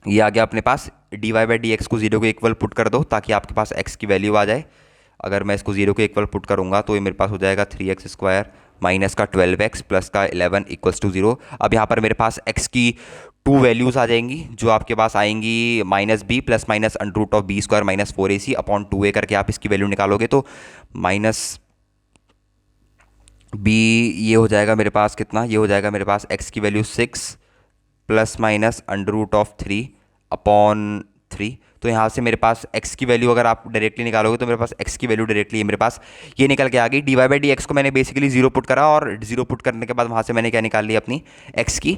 ये आ गया अपने पास। dy/dx को 0 के इक्वल पुट कर दो ताकि आपके पास x की वैल्यू आ जाए। अगर मैं इसको 0 के इक्वल पुट करूंगा तो ये मेरे पास हो जाएगा 3x² माइनस का 12x प्लस का 11 इक्वल्स टू 0। अब यहाँ पर मेरे पास x की 2 वैल्यूज़ आ जाएंगी, जो आपके पास आएंगी -b plus minus √b² minus 4ac upon 2a करके आप इसकी वैल्यू निकालोगे तो -b ये हो जाएगा मेरे पास कितना, ये हो जाएगा मेरे पास x की वैल्यू 6 प्लस माइनस √3 अपॉन 3। तो यहाँ से मेरे पास x की वैल्यू अगर आप डायरेक्टली निकालोगे तो मेरे पास x की वैल्यू डायरेक्टली मेरे पास ये निकल के आ गई। dy/dx को मैंने बेसिकली 0 पुट करा और 0 पुट करने के बाद वहाँ से मैंने क्या निकाल ली, अपनी x की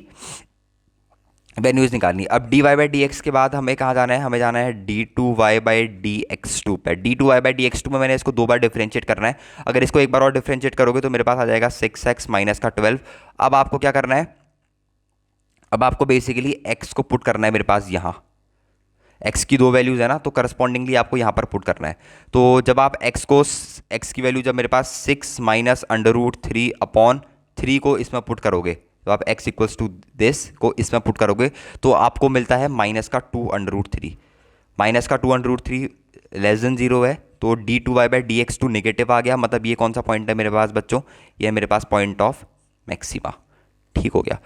वैल्यूज निकालनी। अब dy/dx के बाद हमें कहाँ जाना है, हमें जाना है d2y/dx2 पे। d2y/dx2 में मैंने इसको 2 बार डिफरेंशिएट करना है। अगर इसको एक बार और डिफरेंशिएट करोगे तो मेरे पास आ जाएगा 6x माइनस का 12। अब आपको क्या करना है, अब आपको बेसिकली x को पुट करना है मेरे पास यहाँ, x की 2 वैल्यूज़ है ना, तो करस्पॉन्डिंगली आपको यहाँ पर पुट करना है। तो जब आप x की वैल्यू जब मेरे पास 6 माइनस √3 अपॉन 3 को इसमें पुट करोगे, तो आप x इक्वल्स टू दिस को इसमें पुट करोगे तो आपको मिलता है माइनस का 2√3। माइनस का 2√3 लेस देन 0 है, तो d2y/dx2 नेगेटिव आ गया। मतलब ये कौन सा पॉइंट है मेरे पास बच्चों, ये है मेरे पास पॉइंट ऑफ मैक्सिमा। ठीक हो गया।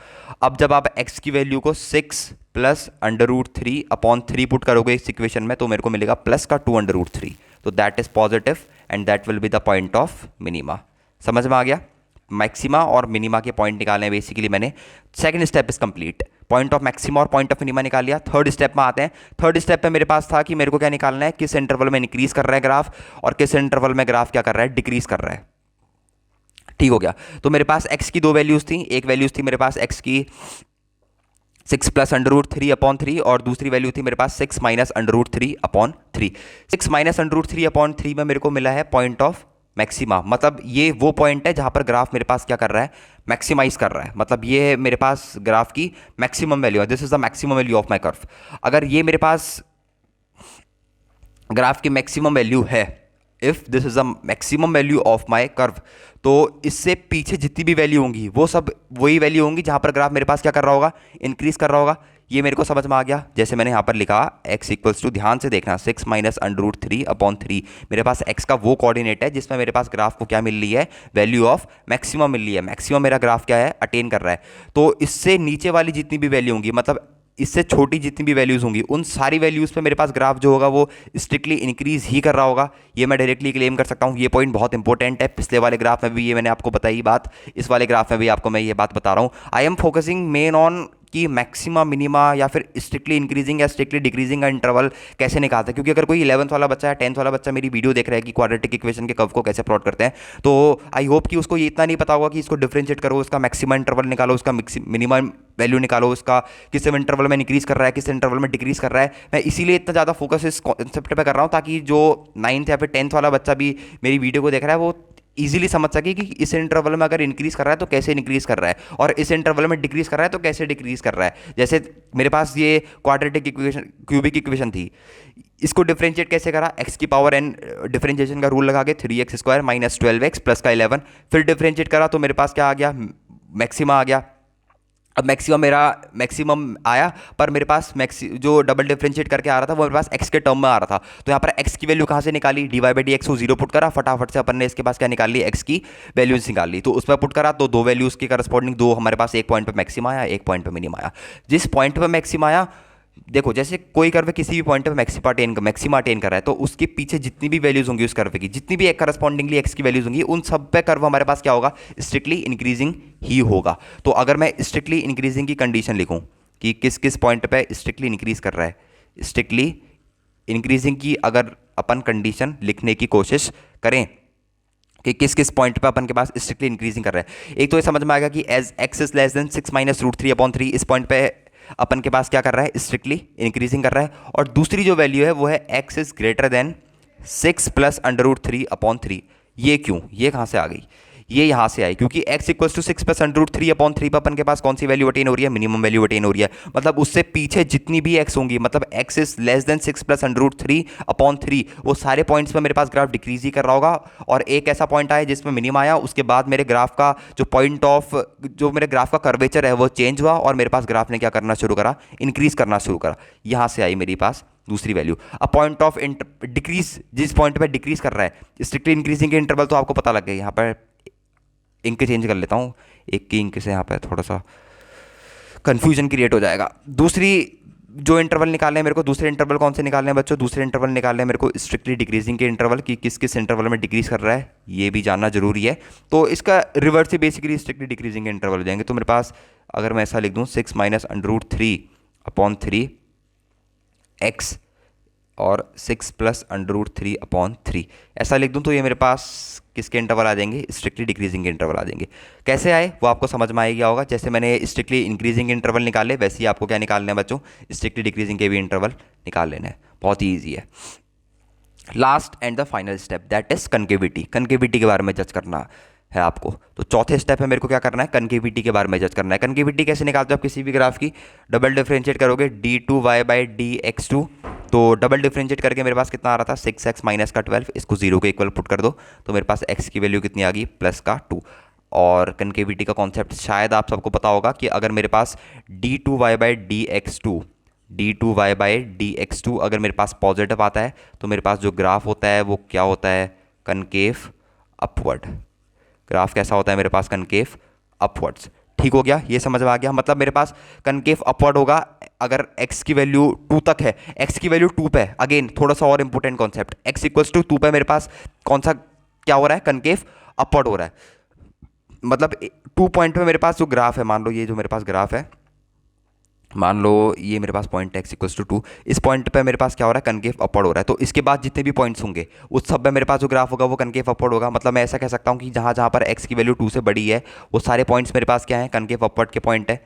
अब जब आप x की वैल्यू को 6 प्लस √3 अपॉन 3 पुट करोगे इस इक्वेशन में तो मेरे को मिलेगा प्लस का 2√3, तो that is positive and that will be the point of minima. समझ में आ गया, मैक्सिमा और मिनिमा के पॉइंट निकालने हैं बेसिकली मैंने। Second step is complete, point of maxima और पॉइंट ऑफ मिनिमा निकाल लिया। थर्ड स्टेप में आते हैं। थर्ड स्टेप पे मेरे पास था कि मेरे को क्या निकालना है, किस इंटरवल में इंक्रीज कर रहा है ग्राफ और किस इंटरवल में ग्राफ क्या कर रहा है, डिक्रीज कर रहा है। ठीक हो गया। तो मेरे पास x की 2 वैल्यूज थी, एक वैल्यूज थी मेरे पास x की 6 प्लस √3 अपॉन 3 और दूसरी वैल्यू थी मेरे पास 6 माइनस √3 अपॉन 3। 6 माइनस √3 अपॉन 3 में मेरे को मिला है पॉइंट ऑफ मैक्सिमा। मतलब ये वो पॉइंट है जहां पर ग्राफ मेरे पास क्या कर रहा है, मैक्सिमाइज कर रहा है। मतलब ये है मेरे पास ग्राफ की मैक्सिमम वैल्यू है, this is the maximum value of my curve. अगर ये मेरे पास ग्राफ की मैक्सिमम वैल्यू है, if this is the maximum value of my curve, तो इससे पीछे जितनी भी वैल्यू होंगी वो सब वही वैल्यू होंगी जहां पर ग्राफ मेरे पास क्या कर रहा होगा, इंक्रीज कर रहा होगा। ये मेरे को समझ में आ गया। जैसे मैंने यहाँ पर लिखा x इक्वल्स टू, ध्यान से देखना, 6 माइनस √3 अपॉन 3, मेरे पास x का वो कोऑर्डिनेट है जिसमें मेरे पास ग्राफ को क्या मिल रही है, वैल्यू ऑफ मैक्सिमम मिल रही है। मैक्सिमम मेरा ग्राफ क्या है, अटेन कर रहा है। तो इससे नीचे वाली जितनी भी वैल्यू होंगी, मतलब इससे छोटी जितनी भी वैल्यूज़ होंगी, उन सारी वैल्यूज़ पे मेरे पास ग्राफ जो होगा वो स्ट्रिक्टली इंक्रीज ही कर रहा होगा। ये मैं डायरेक्टली क्लेम कर सकता हूँ। ये पॉइंट बहुत इंपॉर्टेंट है। पिछले वाले ग्राफ में भी ये मैंने आपको बताई बात, इस वाले ग्राफ में भी आपको मैं ये बात बता रहा हूँ। I am focusing main on कि मैक्सिमा, मिनिमा या फिर स्ट्रिक्टली इंक्रीजिंग या स्ट्रिक्टली डिक्रीजिंग का इंटरवल कैसे निकालते हैं। क्योंकि अगर कोई 11th वाला बच्चा या 10th वाला बच्चा मेरी वीडियो देख रहा है कि क्वाड्रेटिक इक्वेशन के कर्व को कैसे प्लॉट करते हैं, तो आई होप कि उसको ये इतना नहीं पता होगा कि इसको डिफरेंशिएट करो, उसका मैक्सिमम इंटरवल निकालो, उसका मिनिमम वैल्यू निकालो, उसका किस इंटरवल में इंक्रीज कर रहा है, किस इंटरवल में डिक्रीज कर रहा है। मैं इसीलिए इतना ज़्यादा फोकस इस कॉन्सेप्ट पे कर रहा हूँ ताकि जो 9th या फिर 10th वाला बच्चा भी मेरी वीडियो को देख रहा है वो इजीली समझ सके कि इस इंटरवल में अगर इंक्रीज कर रहा है तो कैसे इंक्रीज कर रहा है, और इस इंटरवल में डिक्रीज कर रहा है तो कैसे डिक्रीज कर रहा है। जैसे मेरे पास ये क्वाड्रेटिक इक्वेशन, क्यूबिक इक्वेशन थी, इसको डिफरेंशिएट कैसे करा, एक्स की पावर एन डिफरेंशिएशन का रूल लगा के 3x² माइनस 12x प्लस का 11, फिर डिफरेंशिएट करा तो मेरे पास क्या आ गया, मैक्सिमा आ गया। अब मैक्सिमम आया, पर मेरे पास जो डबल डिफरेंशिएट करके आ रहा था वो मेरे पास एक्स के टर्म में आ रहा था, तो यहाँ पर एक्स की वैल्यू कहाँ से निकाली, dy/dx को जीरो पुट करा, फटाफट से अपन ने इसके पास क्या निकाल ली, एक्स की वैल्यूज निकाल ली, तो उस पर पुट करा तो दो वैल्यूज के करस्पॉन्डिंग दो हमारे पास, एक पॉइंट पे मैक्सिम आया, एक पॉइंट पे मिनिमम आया। जिस पॉइंट पे मैक्सिम आया, देखो जैसे कोई कर्व किसी भी पॉइंट पे मैक्सिमा अटेन कर रहा है, तो उसके पीछे जितनी भी वैल्यूज होंगी उस कर्व की, जितनी भी एक करस्पॉन्डिंगली एक्स की वैल्यूज होंगी, उन सब पे कर्व हमारे पास क्या होगा, स्ट्रिक्टली इंक्रीजिंग ही होगा। तो अगर मैं स्ट्रिक्टली इंक्रीजिंग की कंडीशन लिखूं कि किस किस पॉइंट पे स्ट्रिक्टली इंक्रीज कर रहा है, स्ट्रिक्टली इंक्रीजिंग की अगर अपन कंडीशन लिखने की कोशिश करें कि किस किस पॉइंट पे अपन के पास स्ट्रिक्टली इंक्रीजिंग कर रहा है, एक तो ये समझ में आएगा कि as X is less than 6 minus root 3/3, इस पॉइंट पे अपन के पास क्या कर रहा है, स्ट्रिक्टली इंक्रीजिंग कर रहा है। और दूसरी जो वैल्यू है वो है x is greater than 6 plus √3/3। ये क्यों, ये कहाँ से आ गई, ये यहाँ से आई क्योंकि x इक्वल्स टू 6 प्लस √3/3 पर अपन के पास कौन सी वैल्यू अटेन हो रही है, मिनिमम वैल्यू अटेन हो रही है। मतलब उससे पीछे जितनी भी x होंगी, मतलब x is less than 6 plus √3/3, वो सारे पॉइंट्स पे मेरे पास ग्राफ डिक्रीज ही कर रहा होगा। और एक ऐसा पॉइंट आया जिसमें मिनिमम आया, उसके बाद मेरे ग्राफ का जो पॉइंट ऑफ, जो मेरे ग्राफ का कर्वेचर है वो चेंज हुआ, और मेरे पास ग्राफ ने क्या करना शुरू करा, इंक्रीज करना शुरू करा। यहाँ से आई मेरे पास दूसरी वैल्यू। अब पॉइंट ऑफ डिक्रीज, जिस पॉइंट पे डिक्रीज कर रहा है, स्ट्रिक्टली इंक्रीजिंग के इंटरवल तो आपको पता लग गया। यहाँ पर इंक चेंज कर लेता हूँ, एक की इंक से यहाँ पे थोड़ा सा कन्फ्यूजन क्रिएट हो जाएगा। दूसरी जो इंटरवल निकालने हैं मेरे को, दूसरे इंटरवल कौन से निकालने हैं बच्चों, दूसरे इंटरवल निकालने हैं मेरे को स्ट्रिक्टली डिक्रीजिंग के इंटरवल, कि किस किस इंटरवल में डिक्रीज कर रहा है, ये भी जानना जरूरी है। तो इसका रिवर्स ही बेसिकली स्ट्रिक्टली डिक्रीजिंग के इंटरवल हो जाएंगे। तो मेरे पास अगर मैं ऐसा लिख दूँ 6 माइनस √3/3 एक्स और 6 प्लस √3/3 ऐसा लिख दूं, तो ये मेरे पास किसके इंटरवल आ जाएंगे, स्ट्रिक्टली डिक्रीजिंग के इंटरवल आ जाएंगे। कैसे आए वो आपको समझ में आ गया होगा। जैसे मैंने स्ट्रिक्टली इंक्रीजिंग इंटरवल निकाले, वैसे ही आपको क्या निकालने हैं बच्चों, स्ट्रिक्टली डिक्रीजिंग के भी इंटरवल निकाल लेने हैं। बहुत ही ईजी है। Last and the final step that is concavity. Concavity के बारे में जज करना है आपको। तो चौथे स्टेप है मेरे को क्या करना है, कनकेविटी के बारे में जज करना है। कनकेविटी कैसे निकालते हो आप किसी भी ग्राफ की, डबल डिफरेंशिएट करोगे d2y/dx2, तो डबल डिफरेंशिएट करके मेरे पास कितना आ रहा था, 6x माइनस का 12, इसको जीरो के इक्वल पुट कर दो तो मेरे पास x की वैल्यू कितनी आ गई, प्लस का 2। और कनकेविटी का कॉन्सेप्ट शायद आप सबको पता होगा कि अगर मेरे पास d2y/dx2 अगर मेरे पास पॉजिटिव आता है तो मेरे पास जो ग्राफ होता है वो क्या होता है, कनकेव अपवर्ड। ग्राफ कैसा होता है मेरे पास, कनकेव अपवर्ड्स। ठीक हो गया, ये समझ में आ गया। मतलब मेरे पास कनकेव अपवर्ड होगा अगर x की वैल्यू 2 तक है, x की वैल्यू 2 पे, अगेन थोड़ा सा और important concept, x equals to 2 पे मेरे पास कौन सा क्या हो रहा है, कनकेव अपवर्ड हो रहा है। मतलब 2 पॉइंट पे मेरे पास जो ग्राफ है, मान लो ये जो मेरे पास ग्राफ है, मान लो ये मेरे पास पॉइंट x इक्वल्स टू 2, इस पॉइंट पे मेरे पास क्या हो रहा है, कनकेव अपवर्ड हो रहा है। तो इसके बाद जितने भी पॉइंट्स होंगे उस सब में मेरे पास जो ग्राफ होगा वो कनकेव अपवर्ड होगा। मतलब मैं ऐसा कह सकता हूँ कि जहाँ जहाँ पर x की वैल्यू 2 से बड़ी है वो सारे पॉइंट्स मेरे पास क्या हैं, कनकेव अपवर्ड के पॉइंट है।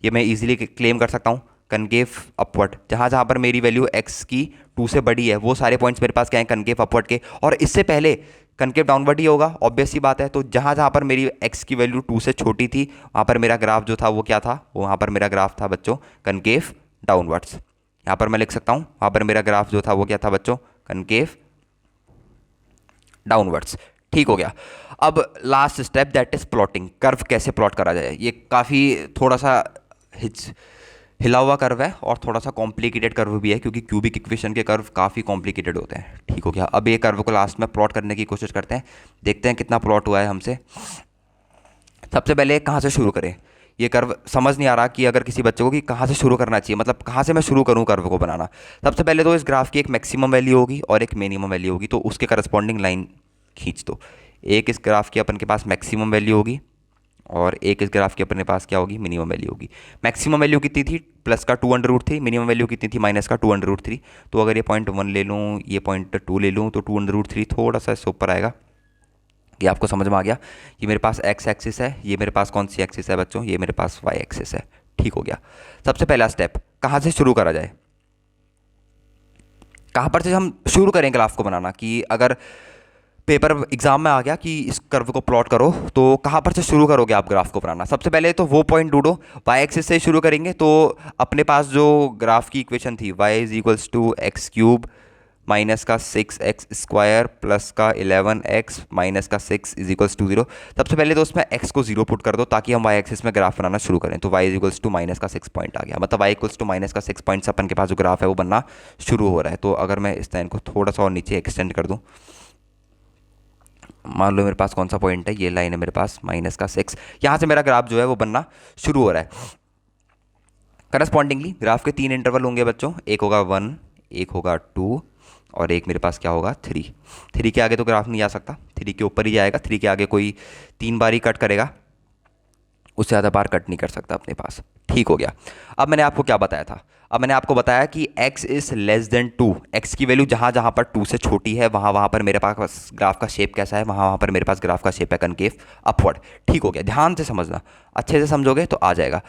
ये मैं इजीली क्लेम कर सकता हूँ, कनकेव अपवर्ड। जहाँ जहाँ पर मेरी वैल्यू x की 2 से बड़ी है वो सारे पॉइंट्स मेरे पास क्या हैं, कनकेव अपवर्ड के। और इससे पहले कनकेव डाउनवर्ड ही होगा, ऑब्वियस सी बात है। तो जहाँ जहाँ पर मेरी x की वैल्यू 2 से छोटी थी वहाँ पर मेरा ग्राफ जो था वो क्या था, वहाँ पर मेरा ग्राफ था बच्चों कनकेव डाउनवर्ड्स। यहाँ पर मैं लिख सकता हूँ वहाँ पर मेरा ग्राफ जो था वो क्या था बच्चों, कनकेव डाउनवर्ड्स। ठीक हो गया। अब last step that is plotting. Curve कैसे प्लॉट करा जाए, ये काफ़ी थोड़ा सा हिला हुआ कर्व है और थोड़ा सा कॉम्प्लिकेटेड कर्व भी है, क्योंकि क्यूबिक इक्वेशन के कर्व काफ़ी कॉम्प्लिकेटेड होते हैं। ठीक हो गया। अब ये कर्व को लास्ट में प्लॉट करने की कोशिश करते हैं, देखते हैं कितना प्लॉट हुआ है हमसे। सबसे पहले कहाँ से शुरू करें, ये कर्व समझ नहीं आ रहा कि अगर किसी बच्चे को कि कहाँ से शुरू करना चाहिए, मतलब कहाँ से मैं शुरू करूँ कर्व को बनाना। सबसे पहले तो इस ग्राफ की एक मैक्सिमम वैल्यू होगी और एक मिनिमम वैल्यू होगी, तो उसके करस्पॉन्डिंग लाइन खींच दो। एक इस ग्राफ की अपन के पास मैक्सिमम वैल्यू होगी और एक इस ग्राफ की अपने पास क्या होगी, मिनिमम वैल्यू होगी। मैक्सिमम वैल्यू कितनी थी, प्लस का 2√3, मिनिमम वैल्यू कितनी थी, माइनस का 2√3। तो अगर ये पॉइंट 1 ले लूँ, ये पॉइंट 2 ले लूँ, तो 2√3 थोड़ा सा इससे ऊपर आएगा। ये आपको समझ में आ गया। ये मेरे पास x एक्सिस है, ये मेरे पास कौन सी एक्सिस है बच्चों, ये मेरे पास y एक्सिस है। ठीक हो गया। सबसे पहला स्टेप कहाँ से शुरू करा जाए, कहाँ पर से हम शुरू करें ग्राफ को बनाना, कि अगर पेपर एग्जाम में आ गया कि इस कर्व को प्लॉट करो, तो कहाँ पर से शुरू करोगे आप ग्राफ को बनाना? सबसे पहले तो वो पॉइंट ढूंढो, वाई एक्सिस से शुरू करेंगे। तो अपने पास जो ग्राफ की इक्वेशन थी, Y is equals to X cube minus का 6x² प्लस का 11x माइनस का 6 इज इक्वल्स टू 0। सबसे पहले तो उसमें x को 0 पुट कर दो ताकि हम वाई एक्सिस में ग्राफ बनाना शुरू करें। तो y is equals to minus का 6 पॉइंट आ गया, मतलब y इक्वल्स टू माइनस का 6 पॉइंट से अपन के पास जो ग्राफ है वो बनना शुरू हो रहा है। तो अगर मैं इस लाइन को थोड़ा सा और नीचे एक्सटेंड कर दूँ, मान लो मेरे पास कौन सा पॉइंट है, ये लाइन है मेरे पास माइनस का 6, यहाँ से मेरा ग्राफ जो है वो बनना शुरू हो रहा है। करस्पॉन्डिंगली ग्राफ के 3 इंटरवल होंगे बच्चों, एक होगा 1, एक होगा 2 और एक मेरे पास क्या होगा 3। 3 के आगे तो ग्राफ नहीं जा सकता, 3 के ऊपर ही जाएगा। 3 के आगे कोई 3 बार ही कट करेगा, उससे ज़्यादा बार कट नहीं कर सकता अपने पास। ठीक हो गया। अब मैंने आपको क्या बताया था? अब मैंने आपको बताया कि x is less than 2, x की वैल्यू जहाँ जहाँ पर 2 से छोटी है वहाँ वहाँ पर मेरे पास ग्राफ का शेप कैसा है, वहाँ वहाँ पर मेरे पास ग्राफ का शेप है कनकेव अपवर्ड। ठीक हो गया, ध्यान से समझना, अच्छे से समझोगे तो आ जाएगा।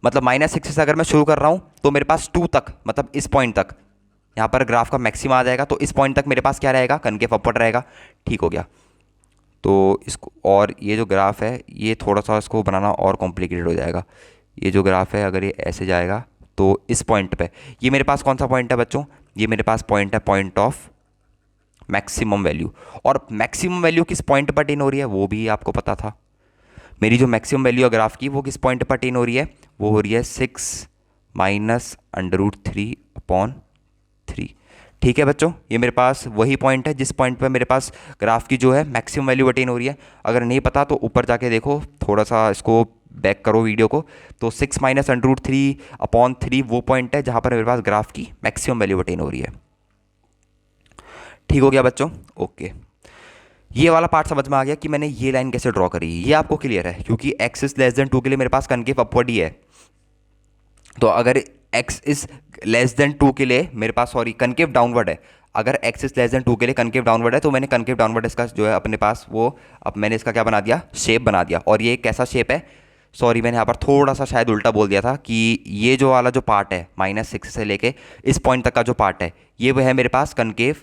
मतलब -6 से अगर मैं शुरू कर रहा हूँ तो मेरे पास 2 तक, मतलब इस पॉइंट तक यहाँ पर ग्राफ का मैक्सिमा आ जाएगा। तो इस पॉइंट तक मेरे पास क्या रहेगा, कनकेव अपवर्ड रहेगा। ठीक हो गया। तो इसको, और ये जो ग्राफ है ये थोड़ा सा इसको बनाना और कॉम्प्लिकेटेड हो जाएगा। ये जो ग्राफ है अगर ये ऐसे जाएगा तो इस पॉइंट पे, ये मेरे पास कौन सा पॉइंट है बच्चों, ये मेरे पास पॉइंट है पॉइंट ऑफ मैक्सिमम वैल्यू। और मैक्सिमम वैल्यू किस पॉइंट पर अटेन हो रही है वो भी आपको पता था। मेरी जो मैक्सिमम वैल्यू है ग्राफ की वो किस पॉइंट पर अटेन हो रही है, वो हो रही है 6 माइनस √3/3। ठीक है बच्चों, ये मेरे पास वही पॉइंट है जिस पॉइंट पे मेरे पास ग्राफ की जो है मैक्सिमम वैल्यू अटेन हो रही है। अगर नहीं पता तो ऊपर जाके देखो, थोड़ा सा इसको बैक करो वीडियो को, तो 6 माइनस √3/3 वो पॉइंट है जहाँ पर मेरे पास ग्राफ की मैक्सिमम वैल्यू अटेन हो रही है। ठीक हो गया बच्चों, ओके। ये वाला पार्ट समझ में आ गया कि मैंने ये लाइन कैसे ड्रॉ करी, ये आपको क्लियर है, क्योंकि x इज लेस देन 2 के लिए मेरे पास कनकेव अपवर्ड ही है। तो अगर x इज लेस देन 2 के लिए मेरे पास, सॉरी, कनकेव डाउनवर्ड है। अगर x इज लेस देन 2 के लिए कनकेव डाउनवर्ड है तो मैंने कनकेव डाउनवर्ड इसका जो है अपने पास वो, अब मैंने इसका क्या बना दिया, शेप बना दिया। और ये कैसा शेप है, सॉरी मैंने यहाँ पर थोड़ा सा शायद उल्टा बोल दिया था कि ये जो वाला जो पार्ट है -6 से लेके इस पॉइंट तक का जो पार्ट है ये वो है मेरे पास कनकेव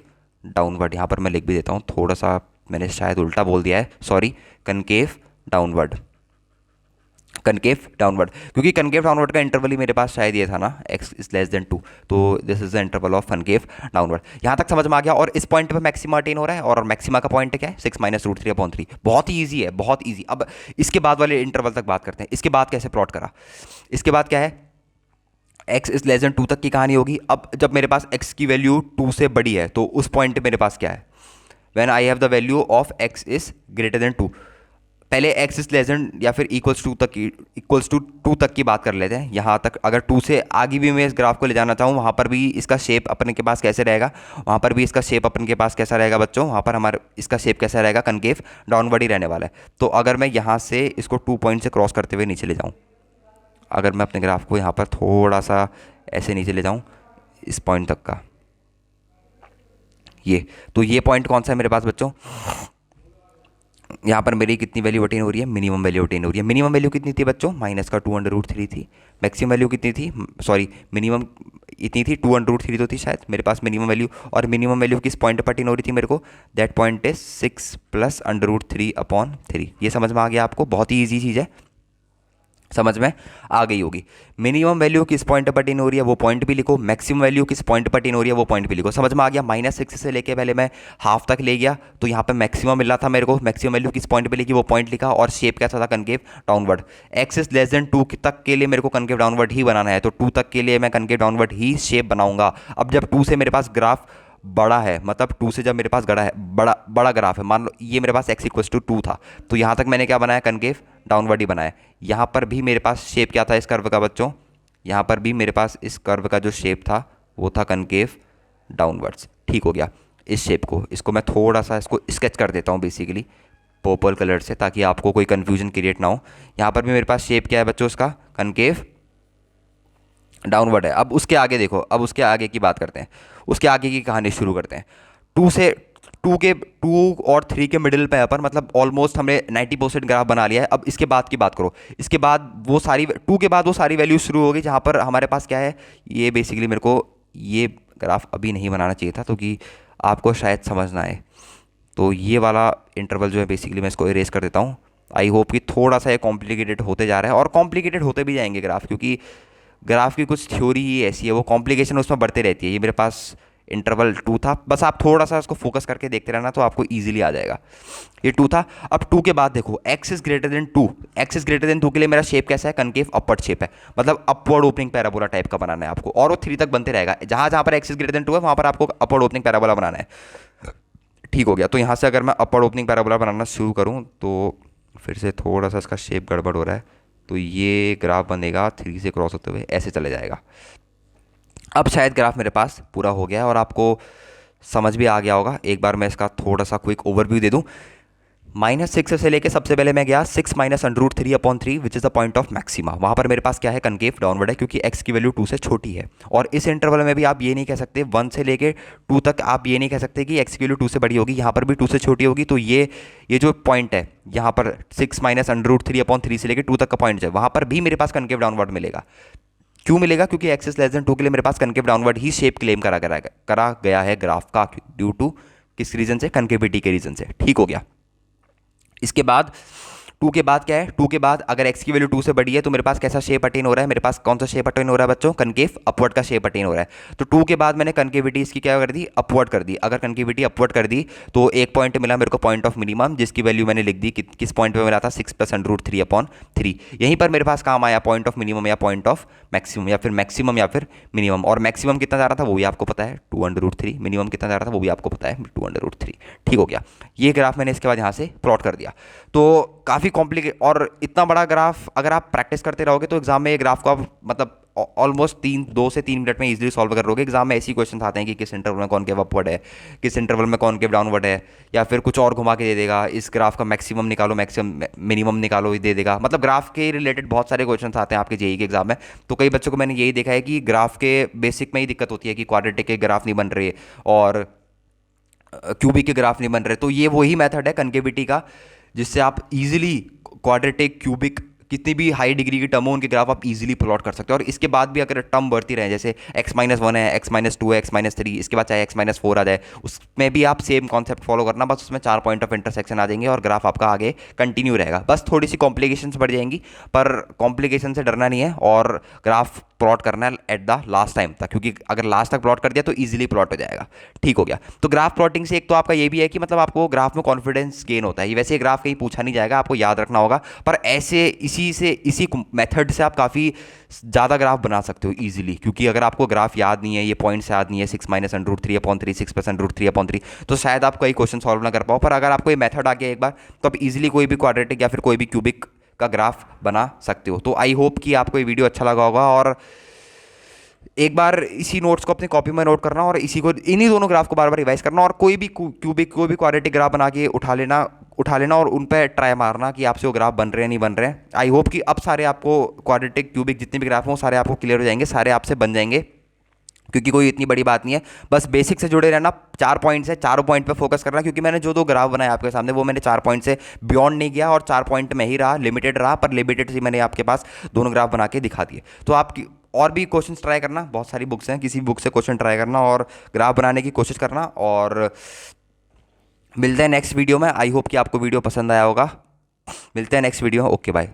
डाउनवर्ड। यहाँ पर मैं लिख भी देता हूँ, थोड़ा सा मैंने शायद उल्टा बोल दिया है, sorry, concave downward, concave downward, क्योंकि कनकेव डाउनवर्ड का इंटरवल ही मेरे पास शायद ये था ना, x इज लेस देन 2, तो this is the interval of concave downward. यहाँ तक समझ में आ गया। और इस पॉइंट पे मैक्सिमा अटेन हो रहा है, और मैक्सिमा का पॉइंट क्या है, 6 माइनस √3/3। बहुत ही ईजी है, बहुत ईजी। अब इसके बाद वाले इंटरवल तक बात करते हैं, इसके बाद कैसे प्लॉट करा। इसके बाद क्या है, x इज लेस देन 2 तक की कहानी होगी। अब जब मेरे पास x की वैल्यू 2 से बड़ी है तो उस पॉइंट पे मेरे पास क्या है, when I have the value of x is greater than 2। पहले x इज लेस देन या फिर इक्वल्स टू 2 तक की बात कर लेते हैं। यहाँ तक अगर 2 से आगे भी मैं इस ग्राफ को ले जाना चाहूँ, वहाँ पर भी इसका शेप अपने के पास कैसे रहेगा, वहाँ पर भी इसका शेप अपने के पास कैसा रहेगा बच्चों, वहाँ पर हमारा इसका शेप कैसा रहेगा, कनकेव डाउनवर्ड ही रहने वाला है। तो अगर मैं यहाँ से इसको 2 पॉइंट से क्रॉस करते हुए नीचे ले जाऊँ, अगर मैं अपने ग्राफ को यहाँ पर थोड़ा सा ऐसे नीचे ले जाऊँ इस पॉइंट तक का, ये, तो ये पॉइंट कौन सा है मेरे पास बच्चों, यहाँ पर मेरी कितनी वैल्यू अटेन हो रही है, मिनिमम वैल्यू अटेन हो रही है। मिनिमम वैल्यू कितनी थी बच्चों, -2/√3 थी। मैक्सिमम वैल्यू कितनी थी, सॉरी, मिनिमम इतनी थी 2/√3 तो थी शायद मेरे पास मिनिमम वैल्यू। और मिनिमम वैल्यू किस पॉइंट पर अटेन हो रही थी मेरे को, दैट पॉइंट इज 6 + √3/3। ये समझ में आ गया आपको, बहुत ही ईजी चीज़ है, समझ में आ गई होगी। मिनिमम वैल्यू किस पॉइंट पर अटेन हो रही है वो पॉइंट भी लिखो, मैक्सिमम वैल्यू किस पॉइंट पर अटेन हो रही है वो पॉइंट भी लिखो। समझ में आ गया। -6 से लेके पहले मैं हाफ तक ले गया तो यहाँ पे मैक्सिमम मिल रहा था मेरे को, मैक्सिमम वैल्यू किस पॉइंट पे लिखी वो पॉइंट लिखा, और शेप कैसा था, concave downward. x is less then 2 तक के लिए मेरे को कनकेव डाउनवर्ड ही बनाना है, तो 2 तक के लिए मैं कनकेव डाउनवर्ड ही शेप बनाऊंगा। अब जब 2 से मेरे पास ग्राफ बड़ा है, मतलब 2 से जब मेरे पास बड़ा है, बड़ा ग्राफ है, मान लो ये मेरे पास x = 2 था, तो यहाँ तक मैंने क्या बनाया, कनकेव डाउनवर्ड ही बनाया। यहाँ पर भी मेरे पास शेप क्या था इस कर्व का बच्चों, यहाँ पर भी मेरे पास इस कर्व का जो शेप था वो था कनकेव डाउनवर्ड्स। ठीक हो गया। इस शेप को, इसको मैं थोड़ा सा इसको स्केच कर देता हूँ बेसिकली पर्पल कलर से, ताकि आपको कोई कन्फ्यूजन क्रिएट ना हो। यहाँ पर भी मेरे पास शेप क्या है बच्चों, उसका कनकेव डाउनवर्ड है। अब उसके आगे देखो, अब उसके आगे की बात करते हैं, उसके आगे की कहानी शुरू करते हैं। 2 और 3 के मिडिल पे पर, मतलब ऑलमोस्ट हमने 90% ग्राफ बना लिया है। अब इसके बाद की बात करो, इसके बाद वो सारी 2 के बाद वो सारी वैल्यूज शुरू होगी जहाँ पर हमारे पास क्या है, ये बेसिकली मेरे को ये ग्राफ अभी नहीं बनाना चाहिए था क्योंकि आपको शायद समझ ना आए, तो ये वाला इंटरवल जो है बेसिकली मैं इसको इरेज कर देता हूँ। आई होप कि थोड़ा सा ये कॉम्प्लिकेटेड होते जा रहा है और कॉम्प्लिकेटेड होते भी जाएंगे ग्राफ, क्योंकि ग्राफ की कुछ थ्योरी ही ऐसी है, वो कॉम्प्लिकेशन उसमें बढ़ते रहती है। ये मेरे पास इंटरवल 2 था, बस आप थोड़ा सा इसको फोकस करके देखते रहना तो आपको ईजिली आ जाएगा। ये 2 था। अब 2 के बाद देखो x is greater than 2, x is greater than 2 के लिए मेरा शेप कैसा है, कनकेव अपवर्ड शेप है, मतलब अपवर्ड ओपनिंग पैराबोला टाइप का बनाना है आपको, और वो 3 तक बनते रहेगा। जहां जहां पर एक्स इज ग्रेटर देन 2 है वहां पर आपको अपवर्ड ओपनिंग पैराबोला बनाना है। ठीक हो गया। तो यहाँ से अगर मैं अपवर्ड ओपनिंग पैराबोला बनाना शुरू करूँ तो फिर से थोड़ा सा इसका शेप गड़बड़ हो रहा है, तो ये ग्राफ बनेगा 3 से क्रॉस होते हुए ऐसे चले जाएगा। अब शायद ग्राफ मेरे पास पूरा हो गया है और आपको समझ भी आ गया होगा। एक बार मैं इसका थोड़ा सा क्विक ओवरव्यू दे दूं। -6 से लेके सबसे पहले मैं गया 6 minus under root 3/3 which is the point of maxima. वहाँ पर मेरे पास क्या है, कनकेव डाउनवर्ड है, क्योंकि x की वैल्यू 2 से छोटी है। और इस इंटरवल में भी आप ये नहीं कह सकते 1 से लेके 2 तक, आप ये नहीं कह सकते कि x की वैल्यू 2 से बड़ी होगी, यहाँ पर भी 2 से छोटी होगी। तो ये जो पॉइंट है यहाँ पर 6 माइनस अंडर रूट 3/3 से लेकर 2 तक का पॉइंट है, वहाँ पर भी मेरे पास कनकेव डाउनवर्ड मिलेगा। क्यों मिलेगा, क्योंकि एक्सिस लेस देन 2 के लिए मेरे पास कनकेव डाउनवर्ड ही शेप क्लेम करा गया है ग्राफ का, ड्यू टू किस रीजन से, कनकेविटी के रीजन से। ठीक हो गया। इसके बाद 2 के बाद क्या है, 2 के बाद अगर x की वैल्यू 2 से बड़ी है तो मेरे पास कैसा शेप अटेन हो रहा है, मेरे पास कौन सा शेप अटेन हो रहा है बच्चों, कनकेव अपवर्ड का शेप अटेन हो रहा है। तो 2 के बाद मैंने कनकेविटी इसकी क्या कर दी, अपवर्ड कर दी। अगर कनकेविटी अपवर्ड कर दी तो एक पॉइंट मिला मेरे को, पॉइंट ऑफ मिनिमम, जिसकी वैल्यू मैंने लिख दी किस पॉइंट पे मिला था, 6 + √3/3। यहीं पर मेरे पास काम आया पॉइंट ऑफ मिनिमम या पॉइंट ऑफ मैक्सिमम, या फिर मैक्सिमम या फिर मिनिमम। और मैक्सिमम कितना जा रहा था वो भी आपको पता है, 2/√3। मिनिमम कितना जा रहा था वो भी आपको पता है, 2/√3। ठीक हो गया। ये ग्राफ मैंने इसके बाद यहाँ से प्लॉट कर दिया। तो काफ़ी कॉम्प्लिकेट और इतना बड़ा ग्राफ अगर आप प्रैक्टिस करते रहोगे तो एग्जाम में ये ग्राफ को आप मतलब ऑलमोस्ट 2 से 3 मिनट में इजीली सॉल्व कर लोगे। एग्जाम में ऐसे क्वेश्चन आते हैं कि किस इंटरवल में कॉनकेव अपवर्ड है, किस इंटरवल में कॉनकेव डाउनवर्ड है, या फिर कुछ और घुमा के दे देगा, इस ग्राफ का मैक्सिमम निकालो, मैक्सिमम मिनिमम निकालो, दे देगा। मतलब ग्राफ के रिलेटेड बहुत सारे क्वेश्चन आते हैं आपके जेईई के एग्जाम में। तो कई बच्चों को मैंने यही देखा है कि ग्राफ के बेसिक में ही दिक्कत होती है कि क्वाड्रेटिक के ग्राफ नहीं बन रहे और क्यूबिक के ग्राफ नहीं बन रहे। तो ये वही मेथड है कनकेविटी का, जिससे आप इजीली क्वाड्रेटिक, क्यूबिक, कितनी भी हाई डिग्री की टर्म हो उनके ग्राफ आप इजीली प्लॉट कर सकते हो। और इसके बाद भी अगर टर्म बढ़ती रहे, जैसे x-1 है, x-2 है, x-3, इसके बाद चाहे x-4 आ जाए, उसमें भी आप सेम कॉन्सेप्ट फॉलो करना, बस उसमें 4 पॉइंट ऑफ इंटरसेक्शन आ जाएंगे और ग्राफ आपका आगे कंटिन्यू रहेगा। बस थोड़ी सी कॉम्प्लिकेशंस बढ़ जाएंगी, पर कॉम्प्लिकेशन से डरना नहीं है और ग्राफ प्लॉट करना है एट द लास्ट टाइम तक, क्योंकि अगर लास्ट तक प्लॉट कर दिया तो इजीली प्लॉट हो जाएगा। ठीक हो गया। तो ग्राफ प्लॉटिंग से एक तो आपका ये भी है कि मतलब आपको ग्राफ में कॉन्फिडेंस गेन होता है। ये वैसे ग्राफ कहीं पूछा नहीं जाएगा, आपको याद रखना होगा, पर ऐसे इसी मेथड से आप काफ़ी ज़्यादा ग्राफ बना सकते हो इजीली। क्योंकि अगर आपको ग्राफ याद नहीं है, ये पॉइंट्स याद नहीं है, 6 माइनस अंडर रूट 3/3, 6 + √3/3, तो शायद आप कई क्वेश्चन सॉल्व ना कर पाओ। पर अगर आपको ये मेथड आ गया एक बार तो आप इजीली कोई भी क्वाड्रेटिक या फिर कोई भी क्यूबिक का ग्राफ बना सकते हो। तो आई होप कि आपको ये वीडियो अच्छा लगा होगा और एक बार इसी नोट्स को अपनी कॉपी में नोट करना और इन्हीं दोनों ग्राफ को बार बार रिवाइज करना और कोई भी क्यूबिक, कोई भी क्वाड्रेटिक ग्राफ बना के उठा लेना और उन पर ट्राई मारना कि आपसे वो ग्राफ बन रहे हैं नहीं बन रहे हैं। आई होप कि अब सारे आपको क्वाड्रेटिक, क्यूबिक जितने भी ग्राफ हों सारे आपको क्लियर हो जाएंगे, सारे आपसे बन जाएंगे, क्योंकि कोई इतनी बड़ी बात नहीं है। बस बेसिक से जुड़े रहना। 4 पॉइंट्स है, चारों पॉइंट पे फोकस करना, क्योंकि मैंने जो 2 ग्राफ बनाए आपके सामने वो मैंने 4 पॉइंट से बियॉन्ड नहीं गया और 4 पॉइंट में ही रहा, लिमिटेड रहा, पर लिमिटेड से मैंने आपके पास दोनों ग्राफ बना के दिखा दिए। तो आपकी और भी क्वेश्चंस ट्राई करना, बहुत सारी बुक्स हैं, किसी भी बुक से क्वेश्चन ट्राई करना और ग्राफ बनाने की कोशिश करना। और मिलते हैं नेक्स्ट वीडियो में। आई होप कि आपको वीडियो पसंद आया होगा। मिलते हैं नेक्स्ट वीडियो। Okay bye.